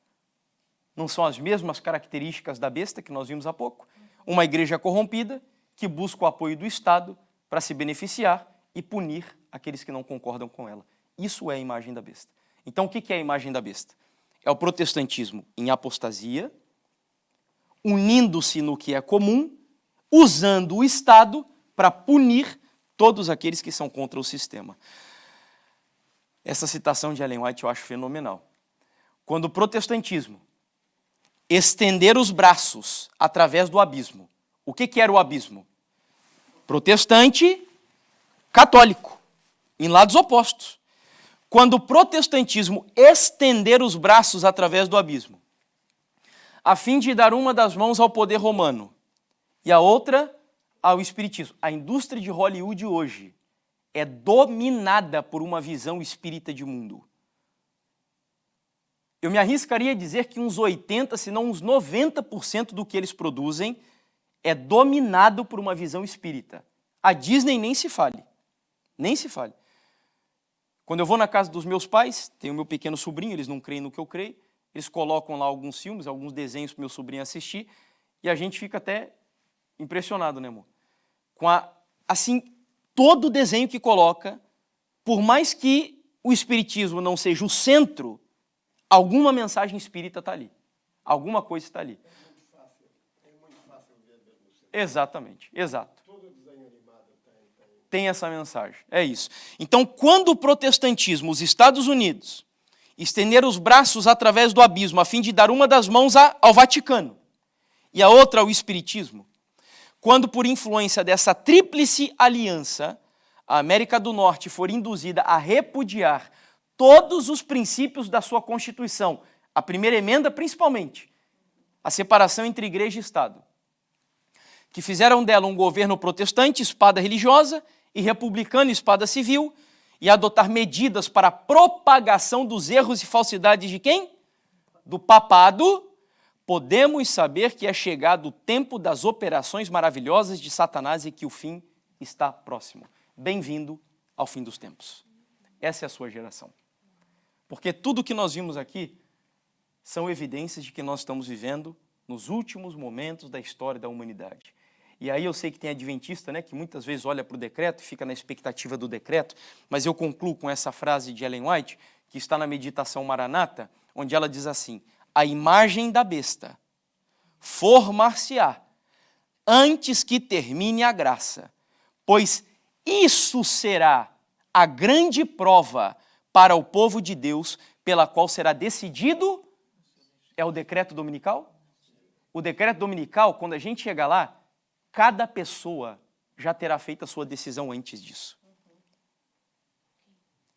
Não são as mesmas características da besta que nós vimos há pouco? Uma igreja corrompida que busca o apoio do Estado para se beneficiar e punir aqueles que não concordam com ela. Isso é a imagem da besta. Então, o que é a imagem da besta? É o protestantismo em apostasia, unindo-se no que é comum, usando o Estado para punir todos aqueles que são contra o sistema. Essa citação de Ellen White eu acho fenomenal. Quando o protestantismo estender os braços através do abismo. O que era o abismo? Protestante, católico, em lados opostos. Quando o protestantismo estender os braços através do abismo, a fim de dar uma das mãos ao poder romano e a outra ao espiritismo. A indústria de Hollywood hoje é dominada por uma visão espírita de mundo. Eu me arriscaria a dizer que uns 80%, se não uns 90% do que eles produzem é dominado por uma visão espírita. A Disney nem se fale. Nem se fale. Quando eu vou na casa dos meus pais, tenho meu pequeno sobrinho, eles não creem no que eu creio, eles colocam lá alguns filmes, alguns desenhos para o meu sobrinho assistir, e a gente fica até impressionado, né, amor? Com todo o desenho que coloca, por mais que o espiritismo não seja o centro, alguma mensagem espírita está ali. Alguma coisa está ali. É muito fácil ver mesmo. Exatamente, exato. Todo desenho animado tem essa mensagem, é isso. Então, quando o protestantismo, os Estados Unidos, estender os braços através do abismo, a fim de dar uma das mãos ao Vaticano e a outra ao espiritismo, quando por influência dessa tríplice aliança, a América do Norte for induzida a repudiar todos os princípios da sua Constituição, a primeira emenda principalmente, a separação entre igreja e Estado, que fizeram dela um governo protestante, espada religiosa, e republicano, espada civil, e adotar medidas para a propagação dos erros e falsidades de quem? Do papado, podemos saber que é chegado o tempo das operações maravilhosas de Satanás e que o fim está próximo. Bem-vindo ao fim dos tempos. Essa é a sua geração. Porque tudo que nós vimos aqui são evidências de que nós estamos vivendo nos últimos momentos da história da humanidade. E aí eu sei que tem adventista, né, que muitas vezes olha para o decreto e fica na expectativa do decreto, mas eu concluo com essa frase de Ellen White, que está na meditação Maranata, onde ela diz assim: a imagem da besta formar-se-á antes que termine a graça, pois isso será a grande prova para o povo de Deus, pela qual será decidido. É o decreto dominical? O decreto dominical, quando a gente chega lá, cada pessoa já terá feito a sua decisão antes disso.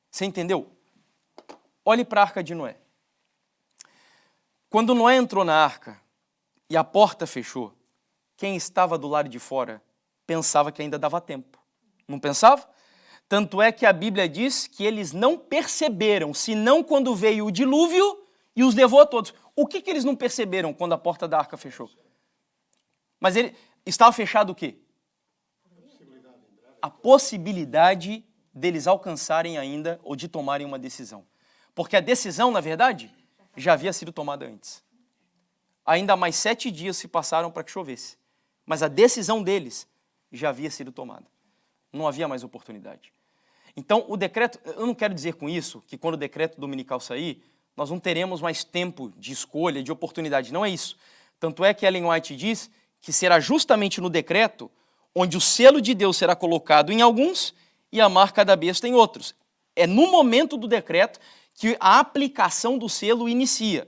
Você entendeu? Olhe para a arca de Noé. Quando Noé entrou na arca e a porta fechou, quem estava do lado de fora pensava que ainda dava tempo. Não pensava? Tanto é que a Bíblia diz que eles não perceberam, senão quando veio o dilúvio e os levou a todos. O que eles não perceberam quando a porta da arca fechou? Mas ele estava fechado o quê? A possibilidade deles alcançarem ainda ou de tomarem uma decisão. Porque a decisão, na verdade, já havia sido tomada antes. Ainda mais 7 dias se passaram para que chovesse. Mas a decisão deles já havia sido tomada. Não havia mais oportunidade. Então, o decreto, eu não quero dizer com isso que quando o decreto dominical sair, nós não teremos mais tempo de escolha, de oportunidade. Não é isso. Tanto é que Ellen White diz que será justamente no decreto onde o selo de Deus será colocado em alguns e a marca da besta em outros. É no momento do decreto que a aplicação do selo inicia.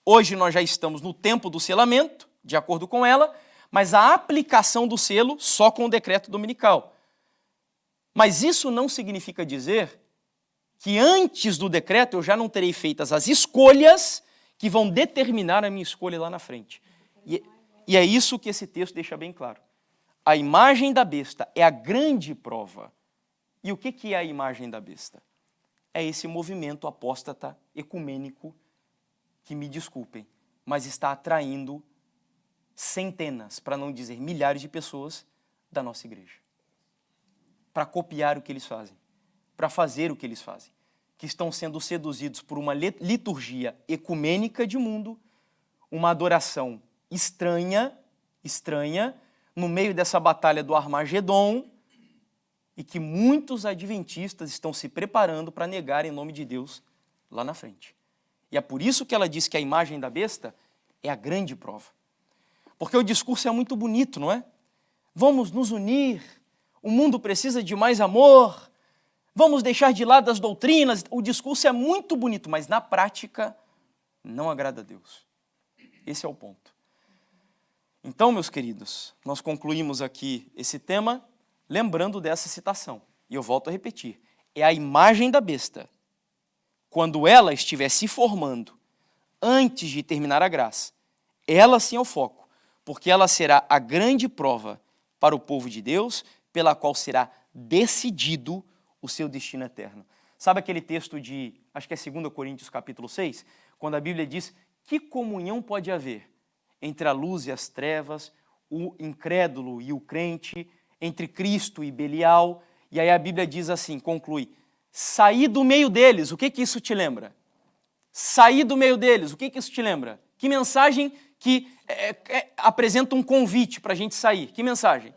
Hoje nós já estamos no tempo do selamento, de acordo com ela, mas a aplicação do selo só com o decreto dominical. Mas isso não significa dizer que antes do decreto eu já não terei feitas as escolhas que vão determinar a minha escolha lá na frente. E é isso que esse texto deixa bem claro. A imagem da besta é a grande prova. E o que é a imagem da besta? É esse movimento apóstata ecumênico que, me desculpem, mas está atraindo centenas, para não dizer milhares de pessoas da nossa igreja. Para copiar o que eles fazem, para fazer o que eles fazem. Que estão sendo seduzidos por uma liturgia ecumênica de mundo, uma adoração estranha, no meio dessa batalha do Armagedon, e que muitos adventistas estão se preparando para negar em nome de Deus lá na frente. E é por isso que ela diz que a imagem da besta é a grande prova. Porque o discurso é muito bonito, não é? Vamos nos unir, o mundo precisa de mais amor, vamos deixar de lado as doutrinas. O discurso é muito bonito, mas na prática não agrada a Deus. Esse é o ponto. Então, meus queridos, nós concluímos aqui esse tema lembrando dessa citação. E eu volto a repetir. É a imagem da besta, quando ela estiver se formando antes de terminar a graça. Ela sim é o foco, porque ela será a grande prova para o povo de Deus, pela qual será decidido o seu destino eterno. Sabe aquele texto de, acho que é 2 Coríntios capítulo 6, quando a Bíblia diz: que comunhão pode haver entre a luz e as trevas, o incrédulo e o crente, entre Cristo e Belial? E aí a Bíblia diz assim, conclui: sair do meio deles. O que isso te lembra? Sair do meio deles. O que isso te lembra? Que mensagem que apresenta um convite para a gente sair? Que mensagem?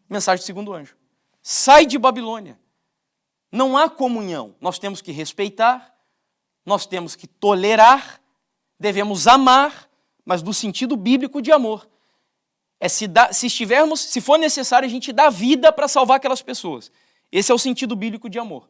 Mensagem do segundo anjo. Sai de Babilônia. Não há comunhão. Nós temos que respeitar, nós temos que tolerar, devemos amar, mas no sentido bíblico de amor. Se for necessário, a gente dá vida para salvar aquelas pessoas. Esse é o sentido bíblico de amor.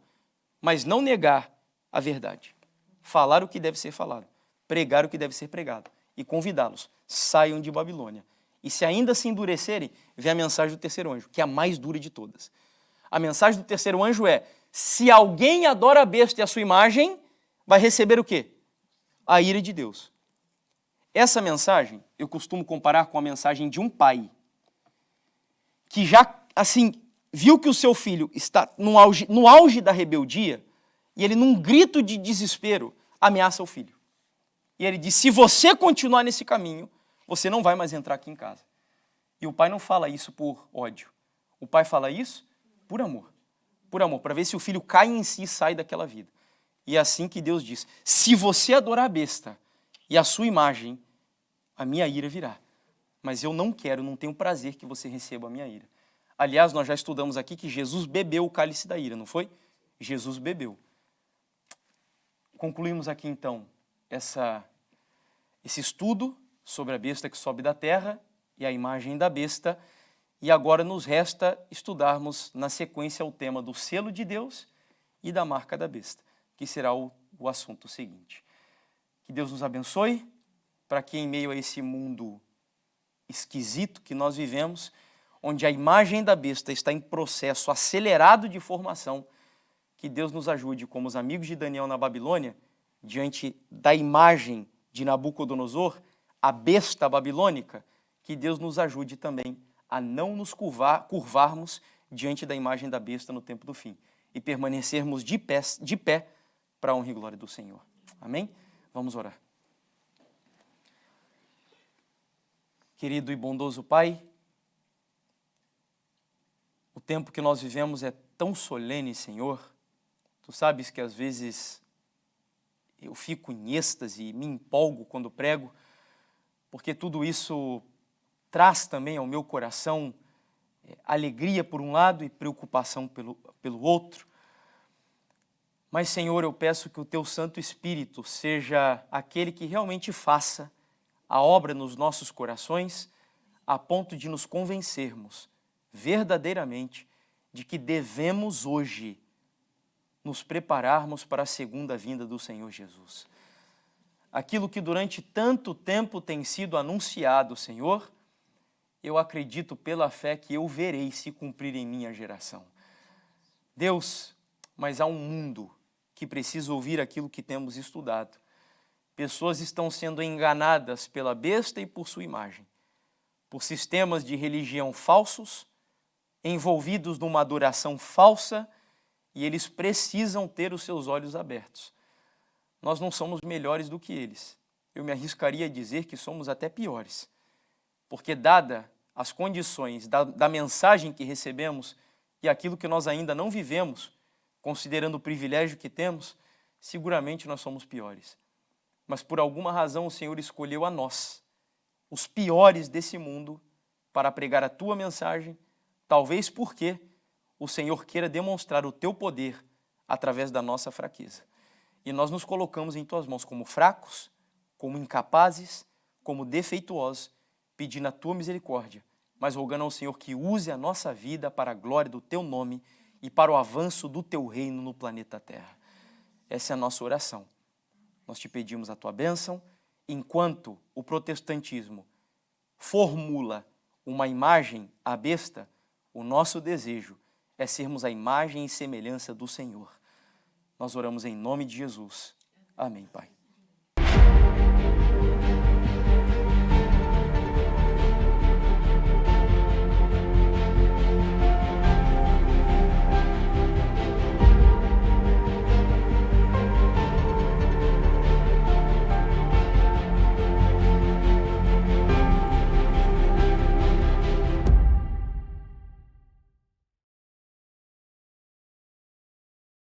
Mas não negar a verdade. Falar o que deve ser falado. Pregar o que deve ser pregado. E convidá-los. Saiam de Babilônia. E se ainda se endurecerem, vem a mensagem do terceiro anjo, que é a mais dura de todas. A mensagem do terceiro anjo é: se alguém adora a besta e a sua imagem, vai receber o quê? A ira de Deus. Essa mensagem, eu costumo comparar com a mensagem de um pai que já, assim, viu que o seu filho está no auge da rebeldia e ele, num grito de desespero, ameaça o filho. E ele diz: se você continuar nesse caminho, você não vai mais entrar aqui em casa. E o pai não fala isso por ódio. O pai fala isso por amor. Por amor, para ver se o filho cai em si e sai daquela vida. E é assim que Deus diz: se você adorar a besta e a sua imagem, a minha ira virá. Mas eu não tenho prazer que você receba a minha ira. Aliás, nós já estudamos aqui que Jesus bebeu o cálice da ira, não foi? Jesus bebeu. Concluímos aqui, então, esse estudo sobre a besta que sobe da terra e a imagem da besta. E agora nos resta estudarmos na sequência o tema do selo de Deus e da marca da besta, que será o assunto seguinte. Que Deus nos abençoe, para que em meio a esse mundo esquisito que nós vivemos, onde a imagem da besta está em processo acelerado de formação, que Deus nos ajude, como os amigos de Daniel na Babilônia, diante da imagem de Nabucodonosor, a besta babilônica, que Deus nos ajude também a não nos curvarmos diante da imagem da besta no tempo do fim e permanecermos de pé para a honra e glória do Senhor. Amém? Vamos orar. Querido e bondoso Pai, o tempo que nós vivemos é tão solene, Senhor. Tu sabes que às vezes eu fico em êxtase e me empolgo quando prego, porque tudo isso traz também ao meu coração alegria por um lado e preocupação pelo outro. Mas, Senhor, eu peço que o Teu Santo Espírito seja aquele que realmente faça a obra nos nossos corações, a ponto de nos convencermos verdadeiramente de que devemos hoje nos prepararmos para a segunda vinda do Senhor Jesus. Aquilo que durante tanto tempo tem sido anunciado, Senhor, eu acredito pela fé que eu verei se cumprir em minha geração. Deus, mas há um mundo que precisa ouvir aquilo que temos estudado. pessoas estão sendo enganadas pela besta e por sua imagem, por sistemas de religião falsos, envolvidos numa adoração falsa, e eles precisam ter os seus olhos abertos. Nós não somos melhores do que eles. Eu me arriscaria a dizer que somos até piores, porque dada as condições da mensagem que recebemos e aquilo que nós ainda não vivemos, considerando o privilégio que temos, seguramente nós somos piores. Mas por alguma razão o Senhor escolheu a nós, os piores desse mundo, para pregar a tua mensagem, talvez porque o Senhor queira demonstrar o teu poder através da nossa fraqueza. E nós nos colocamos em tuas mãos como fracos, como incapazes, como defeituosos, pedindo a tua misericórdia, mas rogando ao Senhor que use a nossa vida para a glória do teu nome e para o avanço do teu reino no planeta Terra. Essa é a nossa oração. Nós te pedimos a tua bênção, enquanto o protestantismo formula uma imagem à besta, o nosso desejo é sermos a imagem e semelhança do Senhor. Nós oramos em nome de Jesus. Amém, Pai.